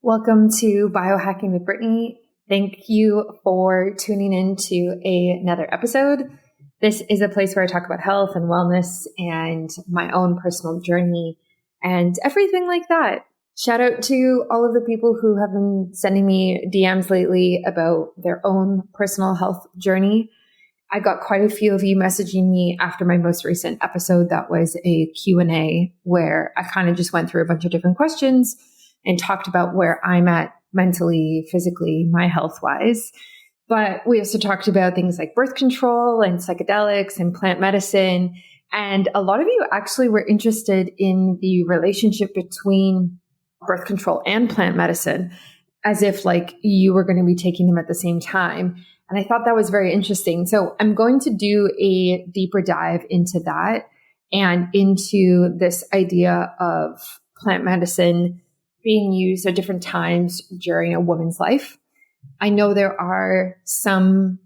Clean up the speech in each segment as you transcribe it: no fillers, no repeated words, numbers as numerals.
Welcome to Biohacking with Brittany. Thank you for tuning in to another episode. This is a place where I talk about health and wellness and my own personal journey and everything like that. Shout out to all of the people who have been sending me DMs lately about their own personal health journey. I got quite a few of you messaging me after my most recent episode that was a Q&A where I kind of just went through a bunch of different questions and talked about where I'm at mentally, physically, my health-wise. But we also talked about things like birth control and psychedelics and plant medicine. And a lot of you actually were interested in the relationship between birth control and plant medicine, as if like you were going to be taking them at the same time. And I thought that was very interesting. So I'm going to do a deeper dive into that and into this idea of plant medicine being used at different times during a woman's life. I know there are some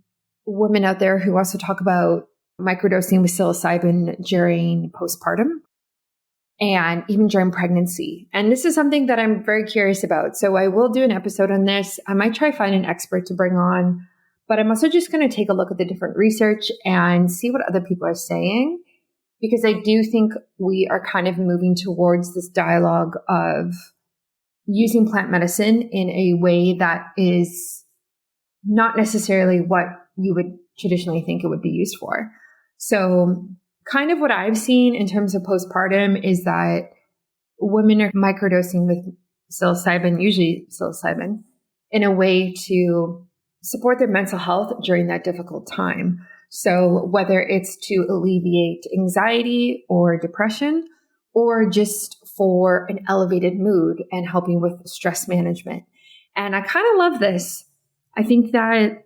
women out there who also talk about microdosing with psilocybin during postpartum and even during pregnancy. And this is something that I'm very curious about. So I will do an episode on this. I might try to find an expert to bring on, but I'm also just going to take a look at the different research and see what other people are saying, because I do think we are kind of moving towards this dialogue of using plant medicine in a way that is not necessarily what you would traditionally think it would be used for. So kind of what I've seen in terms of postpartum is that women are microdosing with psilocybin, usually psilocybin, in a way to support their mental health during that difficult time. So whether it's to alleviate anxiety or depression, or just for an elevated mood and helping with stress management. And I kind of love this. I think that,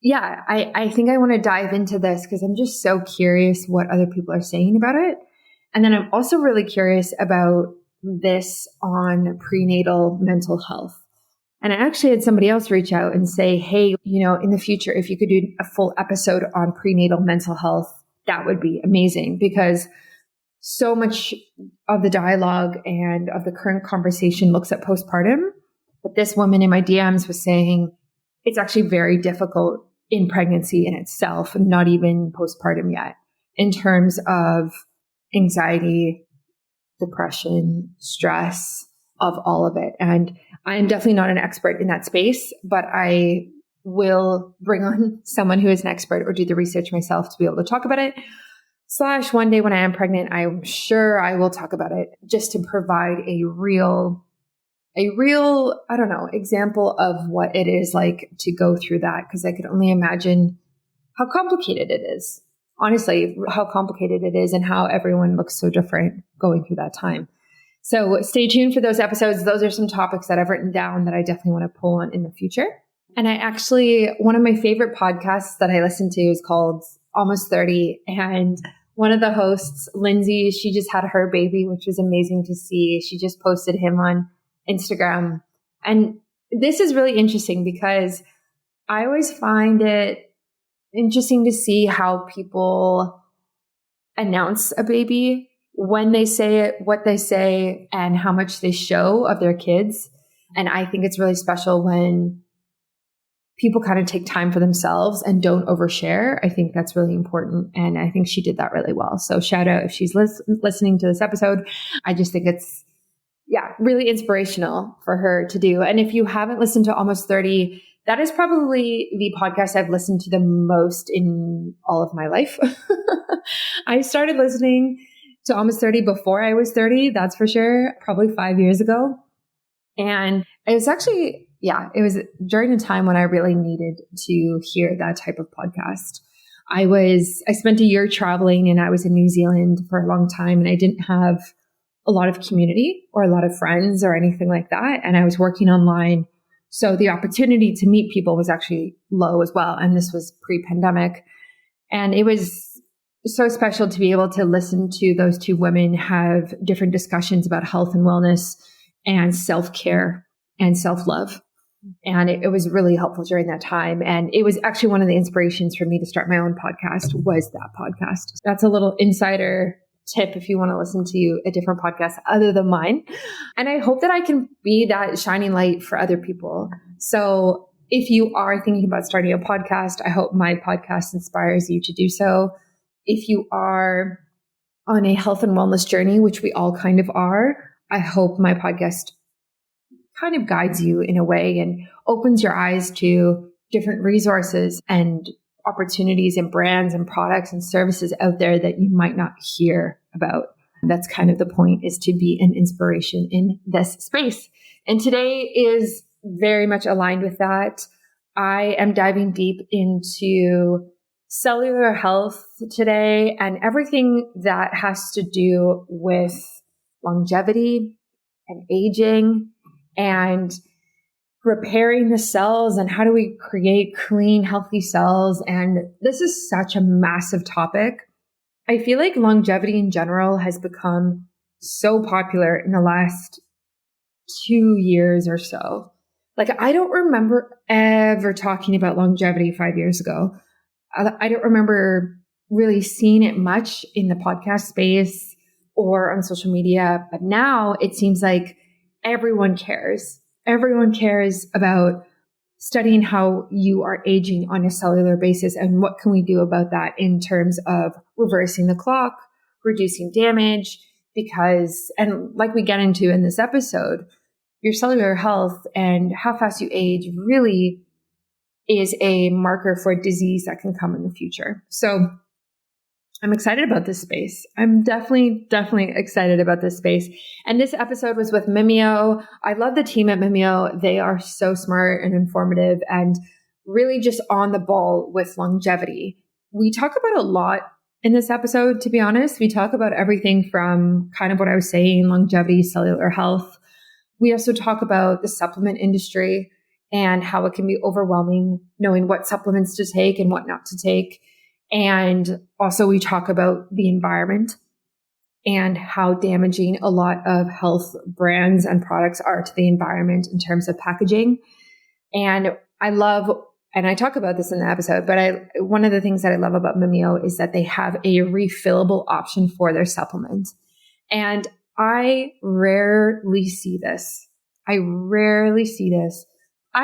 I think I want to dive into this because I'm just so curious what other people are saying about it. And then I'm also really curious about this on prenatal mental health. And I actually had somebody else reach out and say, hey, in the future, if you could do a full episode on prenatal mental health, that would be amazing, because so much of the dialogue and of the current conversation looks at postpartum. But this woman in my DMs was saying it's actually very difficult in pregnancy in itself, not even postpartum yet, in terms of anxiety, depression, stress, of all of it. And I'm definitely not an expert in that space, but I will bring on someone who is an expert or do the research myself to be able to talk about it. / one day when I am pregnant, I'm sure I will talk about it just to provide a real, example of what it is like to go through that. Because I could only imagine how complicated it is. Honestly, how complicated it is and how everyone looks so different going through that time. So stay tuned for those episodes. Those are some topics that I've written down that I definitely want to pull on in the future. And one of my favorite podcasts that I listen to is called Almost 30. And one of the hosts, Lindsay, she just had her baby, which was amazing to see. She just posted him on Instagram. And this is really interesting because I always find it interesting to see how people announce a baby, when they say it, what they say, and how much they show of their kids. And I think it's really special when people kind of take time for themselves and don't overshare. I think that's really important. And I think she did that really well. So shout out if she's listening to this episode. I just think it's, really inspirational for her to do. And if you haven't listened to Almost 30, that is probably the podcast I've listened to the most in all of my life. I started listening to Almost 30 before I was 30. That's for sure. Probably 5 years ago. And it was actually, it was during a time when I really needed to hear that type of podcast. I spent a year traveling and I was in New Zealand for a long time, and I didn't have a lot of community or a lot of friends or anything like that. And I was working online. So the opportunity to meet people was actually low as well. And this was pre-pandemic. And it was so special to be able to listen to those two women have different discussions about health and wellness and self-care and self-love. And it was really helpful during that time. And it was actually one of the inspirations for me to start my own podcast was that podcast. That's a little insider tip if you want to listen to a different podcast other than mine. And I hope that I can be that shining light for other people. So if you are thinking about starting a podcast, I hope my podcast inspires you to do so. If you are on a health and wellness journey, which we all kind of are, I hope my podcast kind of guides you in a way and opens your eyes to different resources and opportunities and brands and products and services out there that you might not hear about. That's kind of the point, is to be an inspiration in this space. And today is very much aligned with that. I am diving deep into cellular health today and everything that has to do with longevity and aging and repairing the cells and how do we create clean, healthy cells. And this is such a massive topic. I feel like longevity in general has become so popular in the last 2 years or so. Like, I don't remember ever talking about longevity 5 years ago. I don't remember really seeing it much in the podcast space or on social media. But now it seems like everyone cares. Everyone cares about studying how you are aging on a cellular basis and what can we do about that in terms of reversing the clock, reducing damage, because, and like we get into in this episode, your cellular health and how fast you age really is a marker for disease that can come in the future. So I'm excited about this space. I'm definitely excited about this space. And this episode was with Mimio. I love the team at Mimio. They are so smart and informative and really just on the ball with longevity. We talk about a lot in this episode, to be honest. We talk about everything from kind of what I was saying, longevity, cellular health. We also talk about the supplement industry and how it can be overwhelming knowing what supplements to take and what not to take. And also we talk about the environment and how damaging a lot of health brands and products are to the environment in terms of packaging. And I love, and I talk about this in the episode, but one of the things that I love about Mimio is that they have a refillable option for their supplements. And I rarely see this. I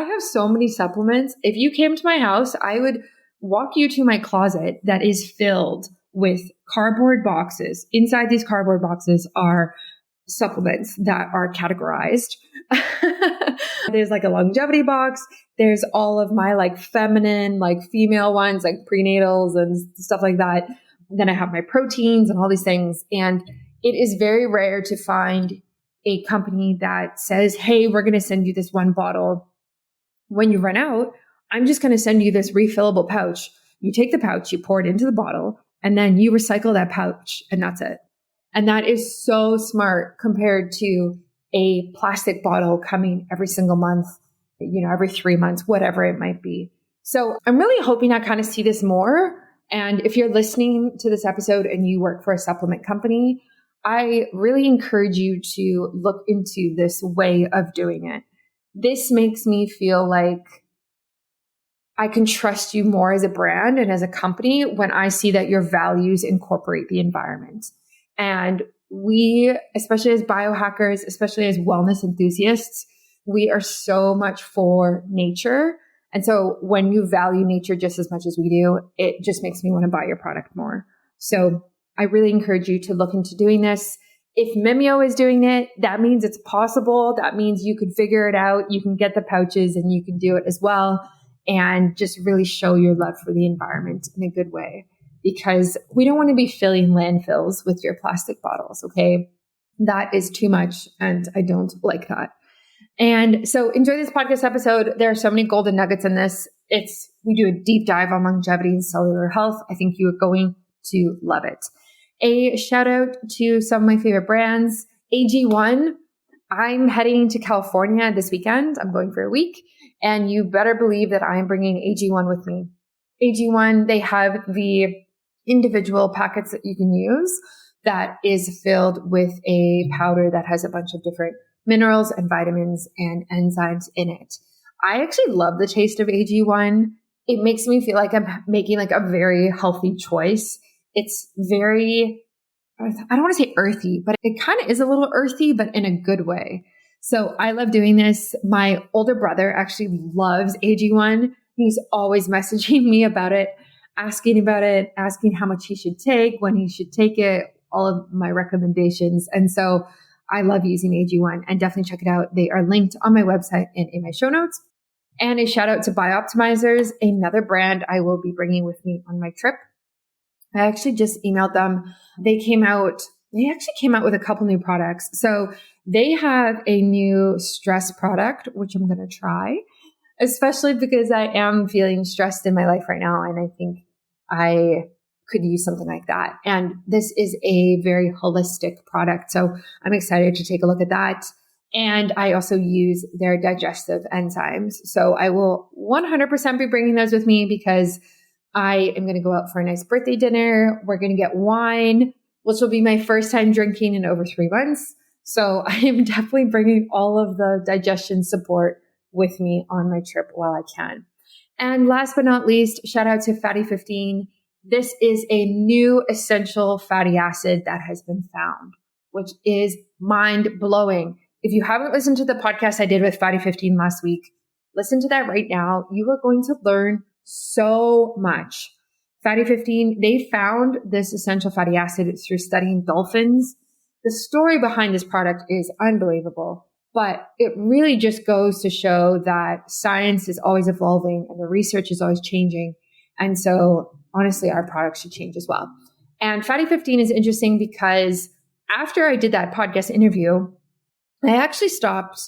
have so many supplements. If you came to my house, I would walk you to my closet that is filled with cardboard boxes. Inside these cardboard boxes are supplements that are categorized. There's like a longevity box. There's all of my like feminine, like female ones, like prenatals and stuff like that. Then I have my proteins and all these things. And it is very rare to find a company that says, hey, we're going to send you this one bottle. When you run out, I'm just going to send you this refillable pouch. You take the pouch, you pour it into the bottle, and then you recycle that pouch, and that's it. And that is so smart compared to a plastic bottle coming every single month, every 3 months, whatever it might be. So I'm really hoping I kind of see this more. And if you're listening to this episode and you work for a supplement company, I really encourage you to look into this way of doing it. This makes me feel like I can trust you more as a brand and as a company when I see that your values incorporate the environment. And we, especially as biohackers, especially as wellness enthusiasts, we are so much for nature. And so when you value nature just as much as we do, it just makes me want to buy your product more. So I really encourage you to look into doing this. If Mimio is doing it, that means it's possible. That means you could figure it out. You can get the pouches and you can do it as well. And just really show your love for the environment in a good way, because we don't want to be filling landfills with your plastic bottles. Okay. That is too much. And I don't like that. And so enjoy this podcast episode. There are so many golden nuggets in this. We do a deep dive on longevity and cellular health. I think you are going to love it. A shout out to some of my favorite brands. AG1. I'm heading to California this weekend. I'm going for a week. And you better believe that I'm bringing AG1 with me. AG1, they have the individual packets that you can use that is filled with a powder that has a bunch of different minerals and vitamins and enzymes in it. I actually love the taste of AG1. It makes me feel like I'm making like a very healthy choice. It's very I don't want to say earthy, but it kind of is a little earthy, but in a good way. So I love doing this. My older brother actually loves AG1. He's always messaging me about it, asking how much he should take, when he should take it, all of my recommendations. And so I love using AG1 and definitely check it out. They are linked on my website and in my show notes. And a shout out to Biooptimizers, another brand I will be bringing with me on my trip. I actually just emailed them. They actually came out with a couple new products. So they have a new stress product, which I'm going to try, especially because I am feeling stressed in my life right now. And I think I could use something like that. And this is a very holistic product. So I'm excited to take a look at that. And I also use their digestive enzymes. So I will 100% be bringing those with me because I am going to go out for a nice birthday dinner. We're going to get wine, which will be my first time drinking in over 3 months. So I am definitely bringing all of the digestion support with me on my trip while I can. And last but not least, shout out to Fatty 15. This is a new essential fatty acid that has been found, which is mind blowing. If you haven't listened to the podcast I did with Fatty 15 last week, listen to that right now. You are going to learn so much. Fatty 15, they found this essential fatty acid through studying dolphins. The story behind this product is unbelievable, but it really just goes to show that science is always evolving and the research is always changing. And so honestly, our products should change as well. And Fatty 15 is interesting because after I did that podcast interview, I actually stopped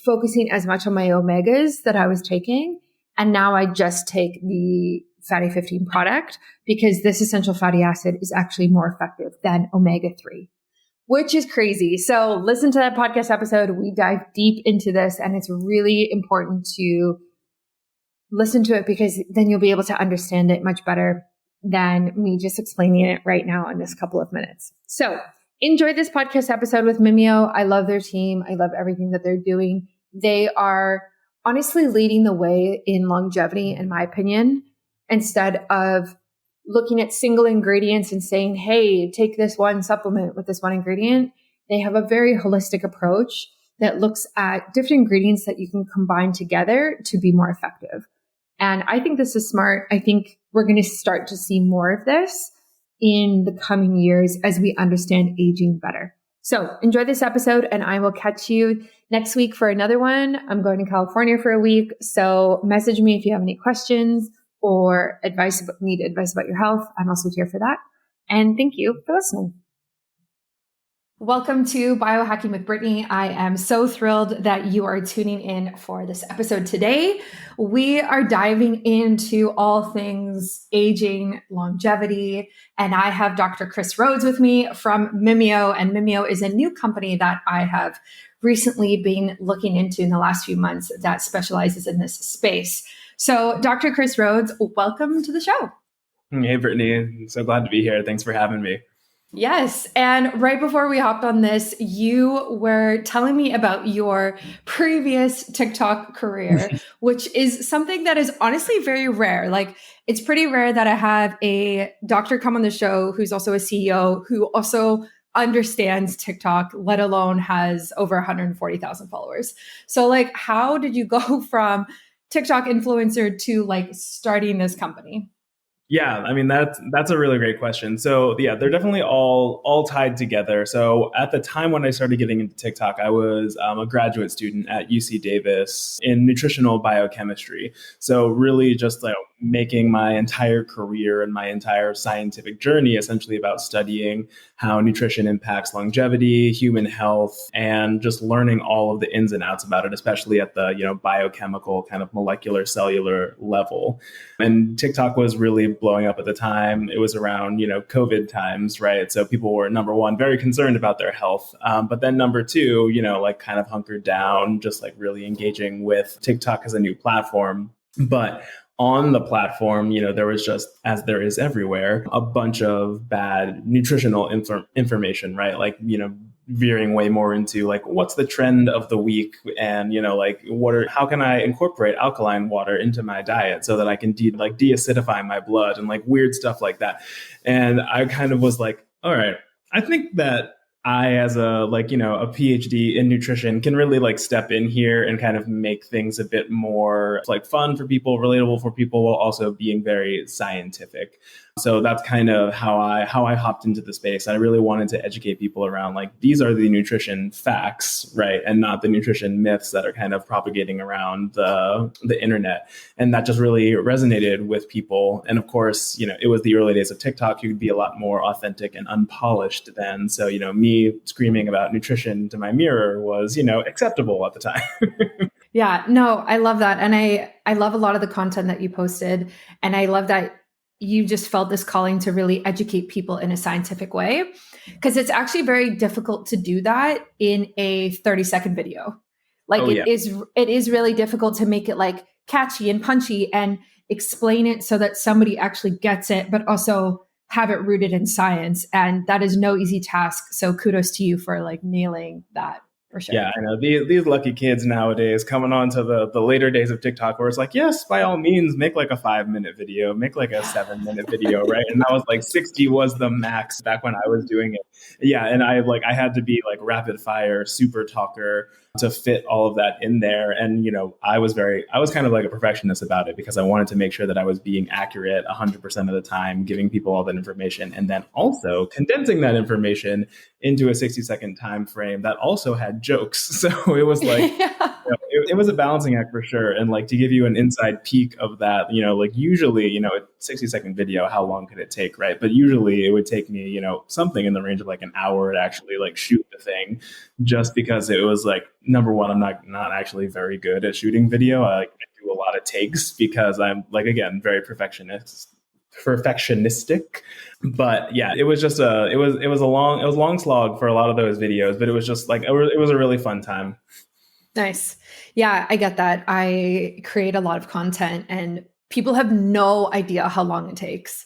focusing as much on my omegas that I was taking. And now I just take the Fatty 15 product because this essential fatty acid is actually more effective than omega-3, which is crazy. So listen to that podcast episode. We dive deep into this, and it's really important to listen to it because then you'll be able to understand it much better than me just explaining it right now in this couple of minutes. So enjoy this podcast episode with Mimio. I love their team. I love everything that they're doing. They are honestly leading the way in longevity, in my opinion, instead of looking at single ingredients and saying, hey, take this one supplement with this one ingredient. They have a very holistic approach that looks at different ingredients that you can combine together to be more effective. And I think this is smart. I think we're going to start to see more of this in the coming years as we understand aging better. So enjoy this episode, and I will catch you next week for another one. I'm going to California for a week. So message me if you have any questions or need advice about your health. I'm also here for that. And thank you for listening. Welcome to Biohacking with Brittany. I am so thrilled that you are tuning in for this episode today. We are diving into all things aging, longevity, and I have Dr. Chris Rhodes with me from Mimio, and Mimio is a new company that I have recently been looking into in the last few months that specializes in this space. So Dr. Chris Rhodes, welcome to the show. Hey, Brittany. I'm so glad to be here. Thanks for having me. Yes. And right before we hopped on this, you were telling me about your previous TikTok career, which is something that is honestly very rare. Like, it's pretty rare that I have a doctor come on the show who's also a CEO who also understands TikTok, let alone has over 140,000 followers. So like, how did you go from TikTok influencer to like starting this company? Yeah, I mean, that's a really great question. So yeah, they're definitely all tied together. So at the time when I started getting into TikTok, I was a graduate student at UC Davis in nutritional biochemistry. So really just like making my entire career and my entire scientific journey essentially about studying how nutrition impacts longevity, human health, and just learning all of the ins and outs about it, especially at the biochemical kind of molecular cellular level. And TikTok was really blowing up at the time. It was around COVID times, right? So people were, number one, very concerned about their health, but then number two, like kind of hunkered down, just like really engaging with TikTok as a new platform. But on the platform, there was just, as there is everywhere, a bunch of bad nutritional information, right? Like, veering way more into like, what's the trend of the week? And, like, how can I incorporate alkaline water into my diet so that I can deacidify my blood and like weird stuff like that. And I kind of was like, all right, I think that I, as a a PhD in nutrition, can really step in here and kind of make things a bit more fun for people, relatable for people, while also being very scientific. So that's kind of how I hopped into the space. I really wanted to educate people around these are the nutrition facts, right, and not the nutrition myths that are kind of propagating around the internet. And that just really resonated with people. And of course, it was the early days of TikTok. You could be a lot more authentic and unpolished then. So me screaming about nutrition to my mirror was acceptable at the time. Yeah, no, I love that. And I love a lot of the content that you posted. And I love that you just felt this calling to really educate people in a scientific way, because it's actually very difficult to do that in a 30-second video. It is really difficult to make it catchy and punchy and explain it so that somebody actually gets it, but also have it rooted in science. And that is no easy task. So kudos to you for nailing that. For sure. Yeah, I know. These lucky kids nowadays coming on to the later days of TikTok where it's yes, by all means, make a 5-minute video, make a 7-minute video, right? And that was 60 was the max back when I was doing it. Yeah, and I had to be rapid fire, super talker to fit all of that in there. And, I was kind of a perfectionist about it because I wanted to make sure that I was being accurate 100% of the time, giving people all that information, and then also condensing that information into a 60-second time frame that also had jokes. So it was it was a balancing act for sure. And to give you an inside peek of that, usually, a 60-second video, how long could it take, right? But usually it would take me, something in the range of an hour to actually shoot the thing, just because it was number one, I'm not actually very good at shooting video. I do a lot of takes because I'm again, very perfectionistic. But yeah, it was just it was a long slog for a lot of those videos, but it was just it was a really fun time. Nice. Yeah, I get that. I create a lot of content and people have no idea how long it takes.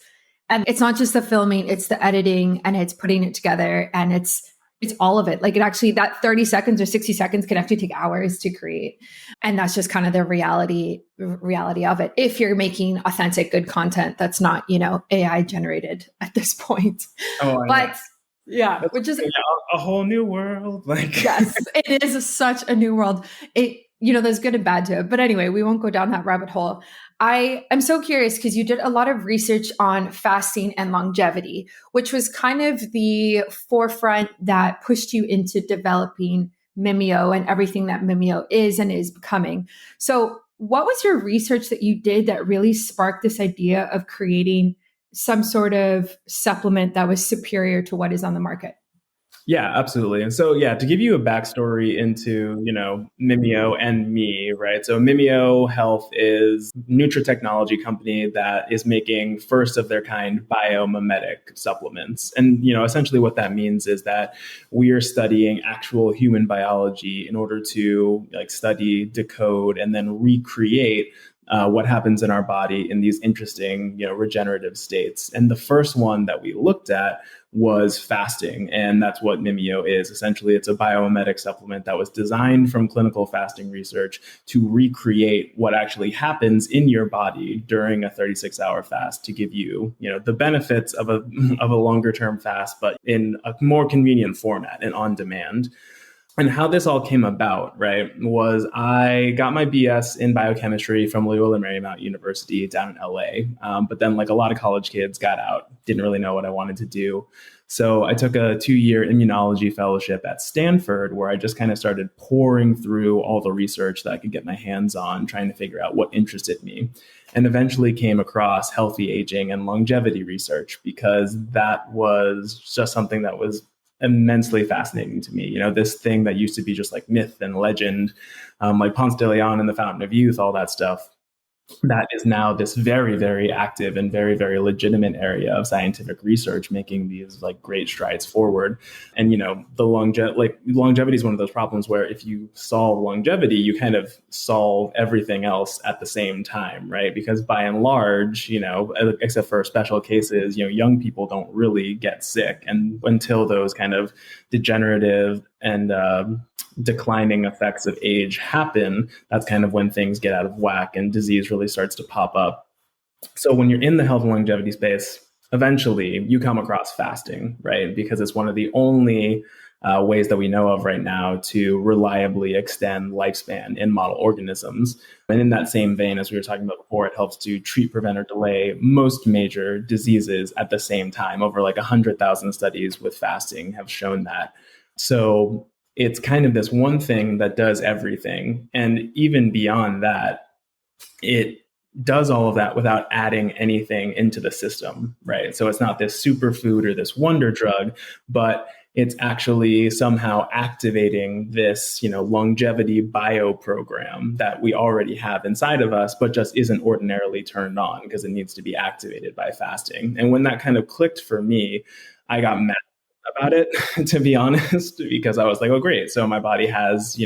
And it's not just the filming, it's the editing and it's putting it together, and it's all of it. It actually, that 30 seconds or 60 seconds can actually take hours to create. And that's just kind of the reality of it. If you're making authentic, good content, that's not, AI generated at this point. But yeah, that's which is a whole new world. Yes, it is such a new world. There's good and bad to it. But anyway, we won't go down that rabbit hole. I am so curious because you did a lot of research on fasting and longevity, which was kind of the forefront that pushed you into developing Mimio and everything that Mimio is and is becoming. So what was your research that you did that really sparked this idea of creating some sort of supplement that was superior to what is on the market? Yeah, absolutely. And so, to give you a backstory into, Mimio and me, right? So Mimio Health is a nutritechnology company that is making first of their kind biomimetic supplements. And, essentially what that means is that we are studying actual human biology in order to study, decode, and then recreate what happens in our body in these interesting, regenerative states. And the first one that we looked at was fasting. And that's what Mimio is. Essentially, it's a biomimetic supplement that was designed from clinical fasting research to recreate what actually happens in your body during a 36-hour fast to give you, the benefits of a longer term fast, but in a more convenient format and on demand. And how this all came about, right, was I got my BS in biochemistry from Loyola Marymount University down in LA. But then a lot of college kids got out, didn't really know what I wanted to do. So I took a 2-year immunology fellowship at Stanford, where I just kind of started pouring through all the research that I could get my hands on, trying to figure out what interested me. And eventually came across healthy aging and longevity research, because that was just something that was immensely fascinating to me. This thing that used to be just myth and legend, like Ponce de Leon and the Fountain of Youth, all that stuff, that is now this very, very active and very, very legitimate area of scientific research, making these great strides forward. And the longevity is one of those problems where if you solve longevity, you kind of solve everything else at the same time, right? Because by and large, except for special cases, young people don't really get sick, and until those kind of degenerative and declining effects of age happen, that's kind of when things get out of whack and disease really starts to pop up. So when you're in the health and longevity space, eventually you come across fasting, right? Because it's one of the only ways that we know of right now to reliably extend lifespan in model organisms. And in that same vein, as we were talking about before, it helps to treat, prevent, or delay most major diseases at the same time. Over like 100,000 studies with fasting have shown that. So it's kind of this one thing that does everything. And even beyond that, it does all of that without adding anything into the system, right? So it's not this superfood or this wonder drug, but it's actually somehow activating this, longevity bio program that we already have inside of us, but just isn't ordinarily turned on because it needs to be activated by fasting. And when that kind of clicked for me, I got mad about it, to be honest, because I was like, oh, great. So my body has,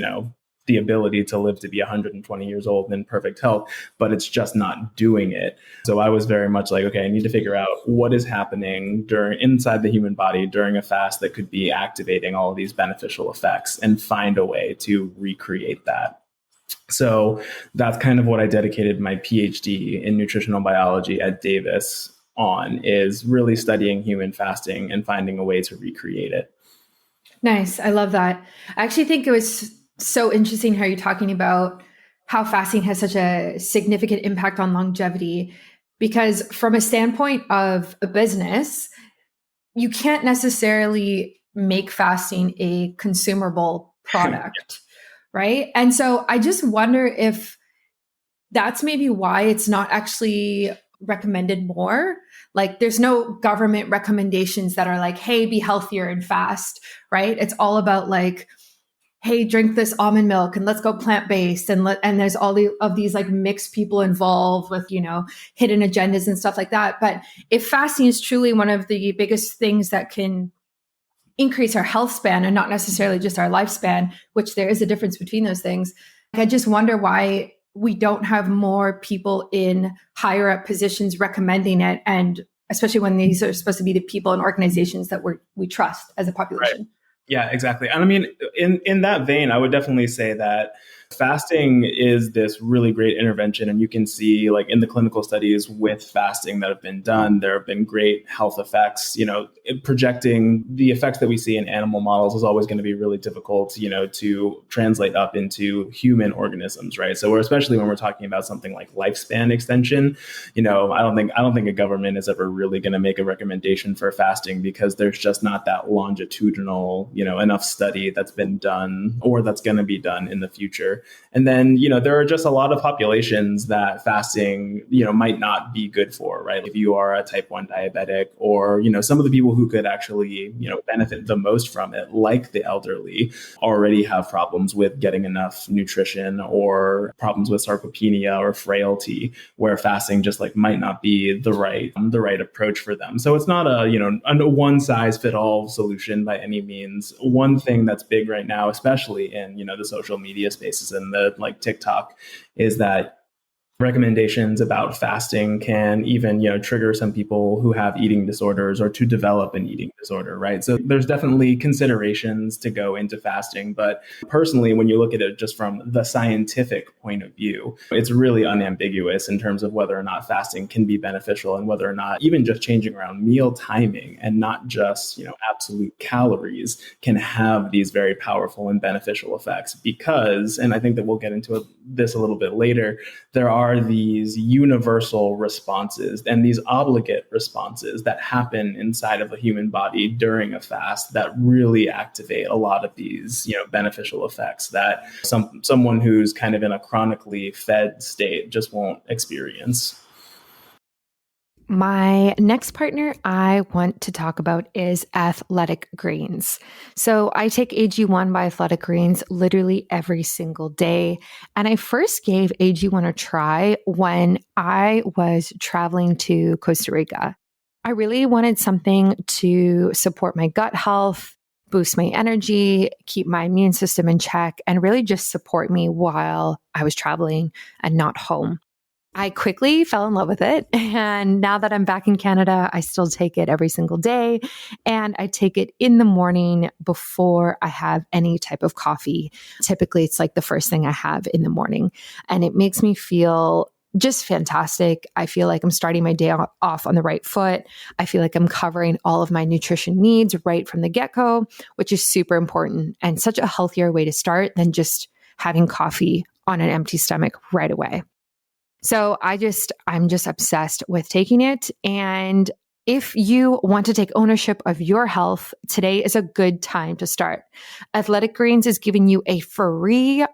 the ability to live to be 120 years old in perfect health, but it's just not doing it. So I was very much like, okay, I need to figure out what is happening inside the human body during a fast that could be activating all of these beneficial effects and find a way to recreate that. So that's kind of what I dedicated my PhD in nutritional biology at Davis on, is really studying human fasting and finding a way to recreate it. Nice. I love that. I actually think it was so interesting how you're talking about how fasting has such a significant impact on longevity, because from a standpoint of a business, you can't necessarily make fasting a consumable product, right? And so I just wonder if that's maybe why it's not actually recommended more. Like there's no government recommendations that are like, hey, be healthier and fast, right? It's all about like, hey, drink this almond milk and let's go plant-based. And there's all of these like mixed people involved with, hidden agendas and stuff like that. But if fasting is truly one of the biggest things that can increase our health span and not necessarily just our lifespan, which there is a difference between those things, I just wonder why we don't have more people in higher up positions recommending it. And especially when these are supposed to be the people and organizations that we trust as a population. Right. Yeah, exactly. And I mean, in that vein, I would definitely say that fasting is this really great intervention. And you can see like in the clinical studies with fasting that have been done, there have been great health effects. Projecting the effects that we see in animal models is always going to be really difficult, to translate up into human organisms, right? So especially when we're talking about something like lifespan extension, I don't think a government is ever really going to make a recommendation for fasting because there's just not that longitudinal, enough study that's been done or that's going to be done in the future. And then, there are just a lot of populations that fasting, might not be good for, right? If you are a type 1 diabetic or, some of the people who could actually, benefit the most from it, like the elderly, already have problems with getting enough nutrition or problems with sarcopenia or frailty, where fasting just like might not be the right approach for them. So it's not a one size fit all solution by any means. One thing that's big right now, especially in, the social media spaces and the like TikTok, is that recommendations about fasting can even, trigger some people who have eating disorders or to develop an eating disorder, right? So there's definitely considerations to go into fasting. But personally, when you look at it just from the scientific point of view, it's really unambiguous in terms of whether or not fasting can be beneficial and whether or not even just changing around meal timing and not just, absolute calories can have these very powerful and beneficial effects. Because, and I think that we'll get into this a little bit later, there are these universal responses and these obligate responses that happen inside of a human body during a fast that really activate a lot of these, beneficial effects that someone who's kind of in a chronically fed state just won't experience. My next partner I want to talk about is athletic greens. So I take AG1 by Athletic Greens literally every single day. And I first gave AG1 a try when I was traveling to Costa Rica. I really wanted something to support my gut health, boost my energy, keep my immune system in check, and really just support me while I was traveling and not home. I quickly fell in love with it. And now that I'm back in Canada, I still take it every single day. And I take it in the morning before I have any type of coffee. Typically, it's like the first thing I have in the morning. And it makes me feel just fantastic. I feel like I'm starting my day off on the right foot. I feel like I'm covering all of my nutrition needs right from the get-go, which is super important and such a healthier way to start than just having coffee on an empty stomach right away. So I'm just obsessed with taking it. And if you want to take ownership of your health, today is a good time to start. Athletic Greens is giving you a free,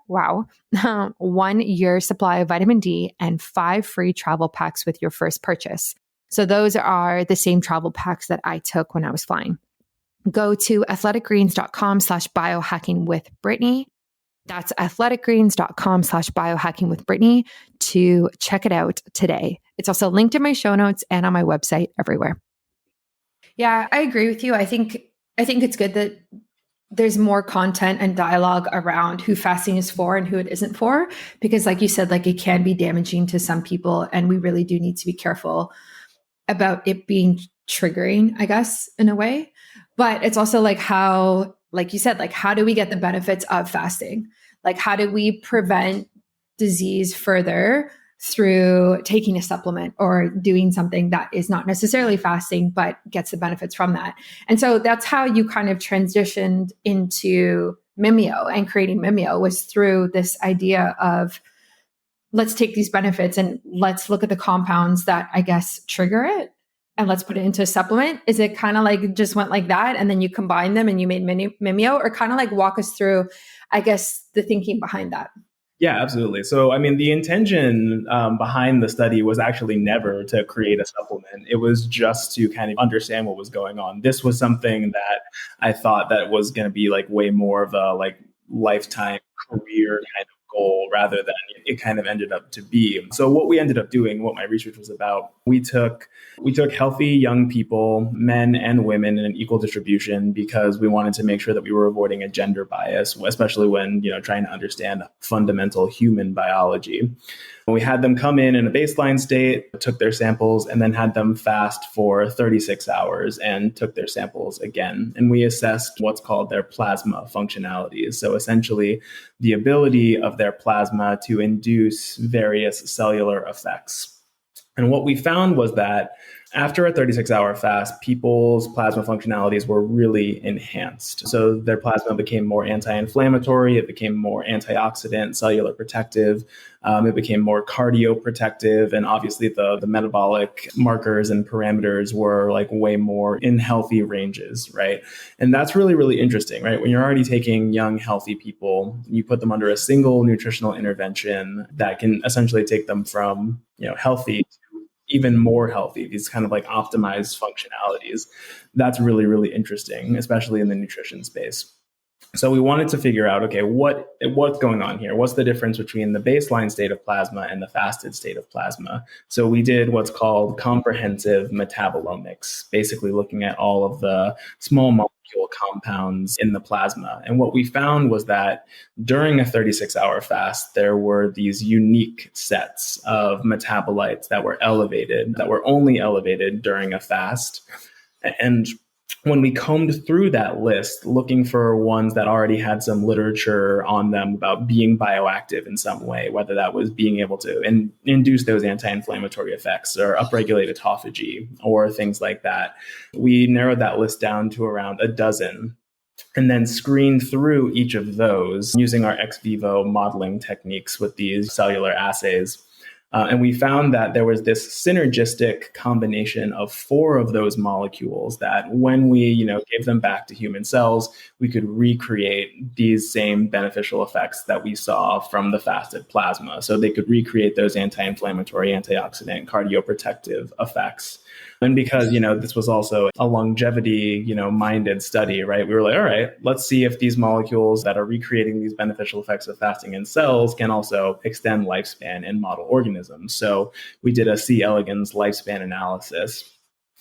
1-year supply of vitamin D and 5 free travel packs with your first purchase. So those are the same travel packs that I took when I was flying. Go to athleticgreens.com/biohacking with Brittany. That's athleticgreens.com/biohacking with Brittany to check it out today. It's also linked in my show notes and on my website everywhere. Yeah, I agree with you. I think it's good that there's more content and dialogue around who fasting is for and who it isn't for, because like you said, like it can be damaging to some people, and we really do need to be careful about it being triggering, I guess, in a way. But it's also like how, like you said, like how do we get the benefits of fasting? Like how do we prevent disease further through taking a supplement or doing something that is not necessarily fasting, but gets the benefits from that? And so that's how you kind of transitioned into Mimio and creating Mimio, was through this idea of let's take these benefits and let's look at the compounds that I guess trigger it, and let's put it into a supplement. Is it kind of like just went like that and then you combine them and you made Mimio, or kind of like walk us through, I guess, the thinking behind that? Yeah, absolutely. So, I mean, the intention behind the study was actually never to create a supplement. It was just to kind of understand what was going on. This was something that I thought that was going to be like way more of a like lifetime career kind of goal rather than it kind of ended up to be. So what we ended up doing, what my research was about, we took healthy young people, men and women, in an equal distribution, because we wanted to make sure that we were avoiding a gender bias, especially when, trying to understand fundamental human biology. We had them come in a baseline state, took their samples, and then had them fast for 36 hours and took their samples again. And we assessed what's called their plasma functionalities. So essentially, the ability of their plasma to induce various cellular effects. And what we found was that after a 36-hour fast, people's plasma functionalities were really enhanced. So their plasma became more anti-inflammatory, it became more antioxidant, cellular protective, it became more cardioprotective, and obviously the metabolic markers and parameters were like way more in healthy ranges, right? And that's really, really interesting, right? When you're already taking young, healthy people, you put them under a single nutritional intervention that can essentially take them from, healthy even more healthy, these kind of like optimized functionalities. That's really, really interesting, especially in the nutrition space. So we wanted to figure out, okay, what's going on here? What's the difference between the baseline state of plasma and the fasted state of plasma? So we did what's called comprehensive metabolomics, basically looking at all of the small molecule compounds in the plasma. And what we found was that during a 36-hour fast, there were these unique sets of metabolites that were elevated, that were only elevated during a fast. And when we combed through that list, looking for ones that already had some literature on them about being bioactive in some way, whether that was being able to induce those anti-inflammatory effects or upregulate autophagy or things like that, we narrowed that list down to around a dozen, and then screened through each of those using our ex vivo modeling techniques with these cellular assays. And we found that there was this synergistic combination of 4 of those molecules that when we, gave them back to human cells, we could recreate these same beneficial effects that we saw from the fasted plasma. So they could recreate those anti-inflammatory, antioxidant, cardioprotective effects. And because, this was also a longevity, minded study, right? We were like, all right, let's see if these molecules that are recreating these beneficial effects of fasting in cells can also extend lifespan in model organisms. So we did a C. elegans lifespan analysis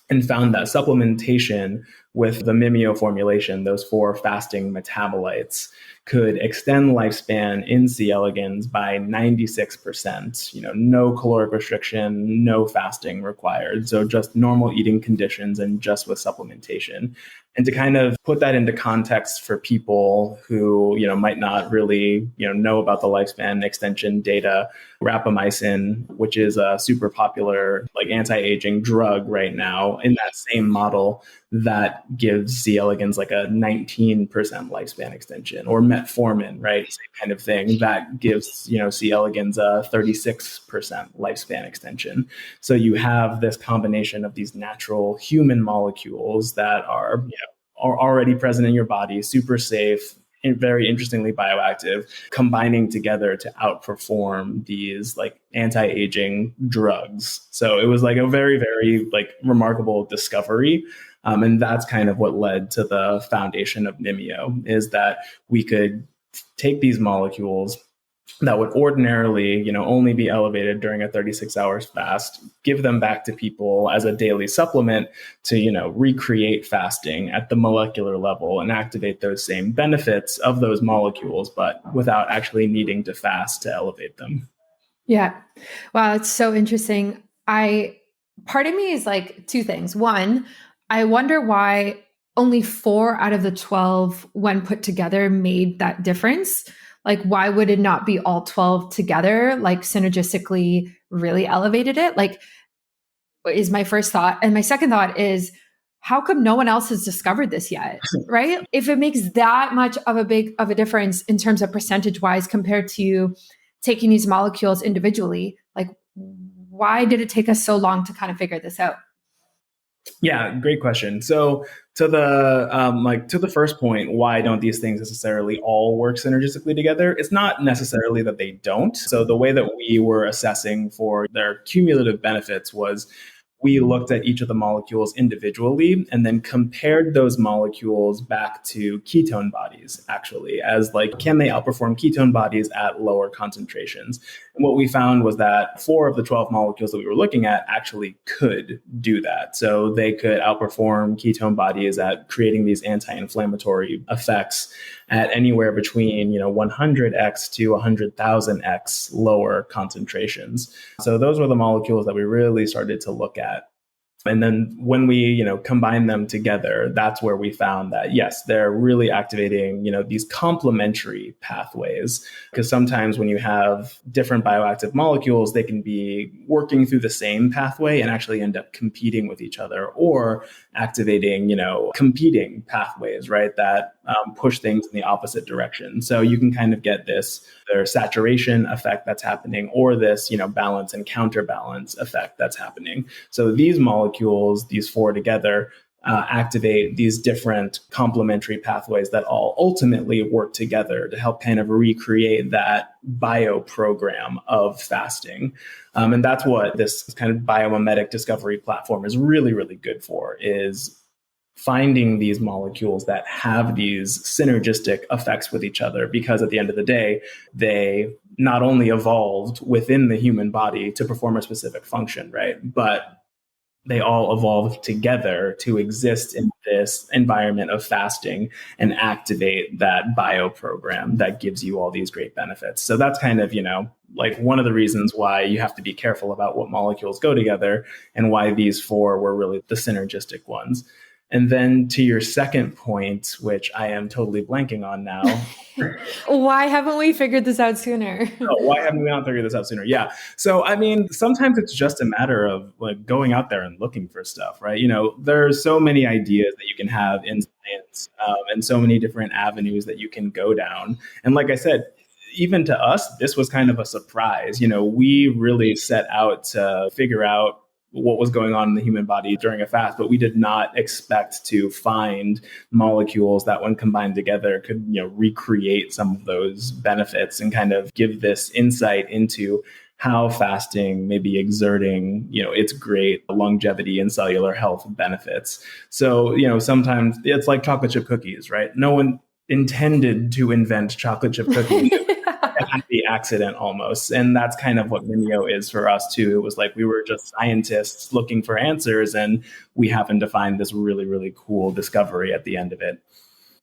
and found that supplementation with the Mimio formulation, those 4 fasting metabolites could extend lifespan in C. elegans by 96%. No caloric restriction, no fasting required. So just normal eating conditions and just with supplementation. And to kind of put that into context for people who, might not really, know about the lifespan extension data, rapamycin, which is a super popular like anti-aging drug right now, in that same model, that gives C. elegans like a 19% lifespan extension, or metformin, right? Same kind of thing that gives, C. elegans a 36% lifespan extension. So you have this combination of these natural human molecules that are already present in your body, super safe, and very interestingly bioactive, combining together to outperform these like anti-aging drugs. So it was like a very, very like remarkable discovery. And that's kind of what led to the foundation of Mimio, is that we could take these molecules that would ordinarily, only be elevated during a 36 hours fast, give them back to people as a daily supplement to, recreate fasting at the molecular level and activate those same benefits of those molecules, but without actually needing to fast to elevate them. Yeah. Wow. It's so interesting. Part of me is like 2 things. One, I wonder why only 4 out of the 12, when put together, made that difference. Like, why would it not be all 12 together, like synergistically really elevated it? Like, is my first thought. And my second thought is, how come no one else has discovered this yet? Right? If it makes that much of a difference in terms of percentage wise compared to taking these molecules individually, like, why did it take us so long to kind of figure this out? Yeah, great question. So to the first point, why don't these things necessarily all work synergistically together? It's not necessarily that they don't. So the way that we were assessing for their cumulative benefits was we looked at each of the molecules individually and then compared those molecules back to ketone bodies, actually, as like, can they outperform ketone bodies at lower concentrations? And what we found was that 4 of the 12 molecules that we were looking at actually could do that. So they could outperform ketone bodies at creating these anti-inflammatory effects at anywhere between 100x to 100,000x lower concentrations. So those were the molecules that we really started to look at. And then when we, combine them together, that's where we found that, yes, they're really activating, these complementary pathways. Because sometimes when you have different bioactive molecules, they can be working through the same pathway and actually end up competing with each other, or activating, competing pathways, right, that push things in the opposite direction. So you can kind of get this their saturation effect that's happening, or this, balance and counterbalance effect that's happening. So these molecules, these 4 together, activate these different complementary pathways that all ultimately work together to help kind of recreate that bio program of fasting. And that's what this kind of biomimetic discovery platform is really, really good for, is finding these molecules that have these synergistic effects with each other, because at the end of the day, they not only evolved within the human body to perform a specific function, right? But they all evolved together to exist in this environment of fasting and activate that bio program that gives you all these great benefits. So that's kind of, like one of the reasons why you have to be careful about what molecules go together, and why these 4 were really the synergistic ones. And then to your second point, which I am totally blanking on now. Why haven't we figured this out sooner? Why haven't we not figured this out sooner? Yeah. So, I mean, sometimes it's just a matter of like going out there and looking for stuff, right? There's so many ideas that you can have in science, and so many different avenues that you can go down. And like I said, even to us, this was kind of a surprise. We really set out to figure out what was going on in the human body during a fast, but we did not expect to find molecules that, when combined together, could recreate some of those benefits and kind of give this insight into how fasting may be exerting its great longevity and cellular health benefits. So sometimes it's like chocolate chip cookies, right? No one intended to invent chocolate chip cookies at the happy accident almost. And that's kind of what Mimio is for us too. It was like we were just scientists looking for answers, and we happened to find this really, really cool discovery at the end of it.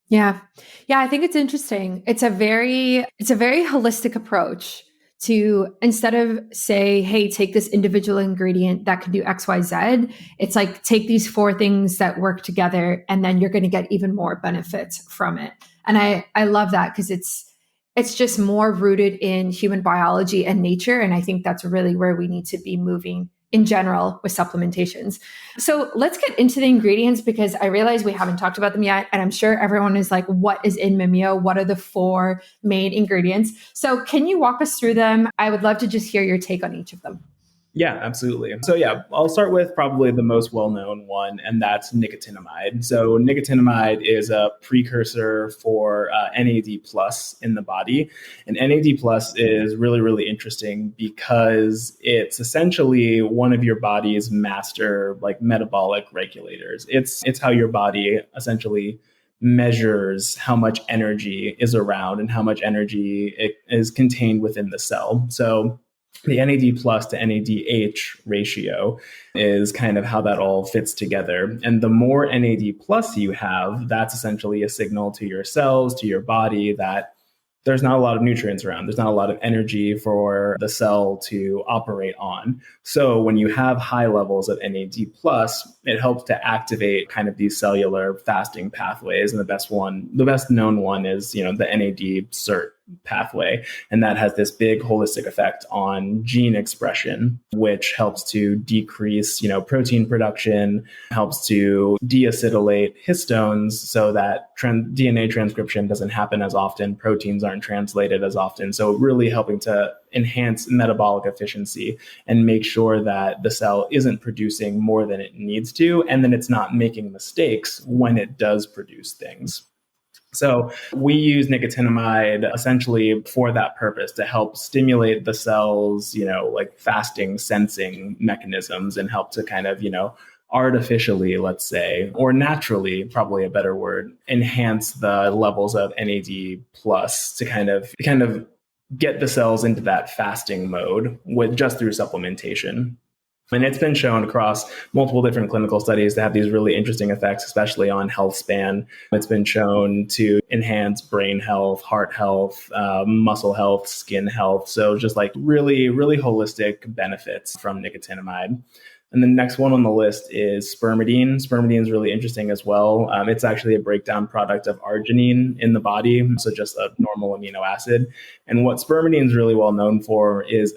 Yeah. Yeah, I think it's interesting. It's a very holistic approach to, instead of say, hey, take this individual ingredient that can do XYZ, it's like take these four things that work together and then you're going to get even more benefits from it. And I love that because it's just more rooted in human biology and nature. And I think that's really where we need to be moving in general with supplementations. So let's get into the ingredients because I realize we haven't talked about them yet. And I'm sure everyone is like, what is in Mimio? What are the four main ingredients? So can you walk us through them? I would love to just hear your take on each of them. Yeah, absolutely. So yeah, I'll start with probably the most well-known one, and that's nicotinamide. So nicotinamide is a precursor for NAD plus in the body. And NAD plus is really, really interesting because it's essentially one of your body's master like metabolic regulators. It's how your body essentially measures how much energy is around and how much energy it is contained within the cell. So the NAD plus to NADH ratio is kind of how that all fits together. And the more NAD plus you have, that's essentially a signal to your cells, to your body that there's not a lot of nutrients around. There's not a lot of energy for the cell to operate on. So when you have high levels of NAD plus, it helps to activate kind of these cellular fasting pathways. And the best known one is, the NAD SERT pathway. And that has this big holistic effect on gene expression, which helps to decrease, protein production, helps to deacetylate histones so that DNA transcription doesn't happen as often. Proteins aren't translated as often. So really helping to enhance metabolic efficiency and make sure that the cell isn't producing more than it needs to, and then it's not making mistakes when it does produce things. So we use nicotinamide essentially for that purpose to help stimulate the cells, like fasting sensing mechanisms and help to kind of, artificially, let's say, or naturally, probably a better word, enhance the levels of NAD plus to kind of get the cells into that fasting mode with just through supplementation. And it's been shown across multiple different clinical studies to have these really interesting effects, especially on health span. It's been shown to enhance brain health, heart health, muscle health, skin health. So just like really, really holistic benefits from nicotinamide. And the next one on the list is spermidine. Spermidine is really interesting as well. It's actually a breakdown product of arginine in the body, so just a normal amino acid. And what spermidine is really well known for is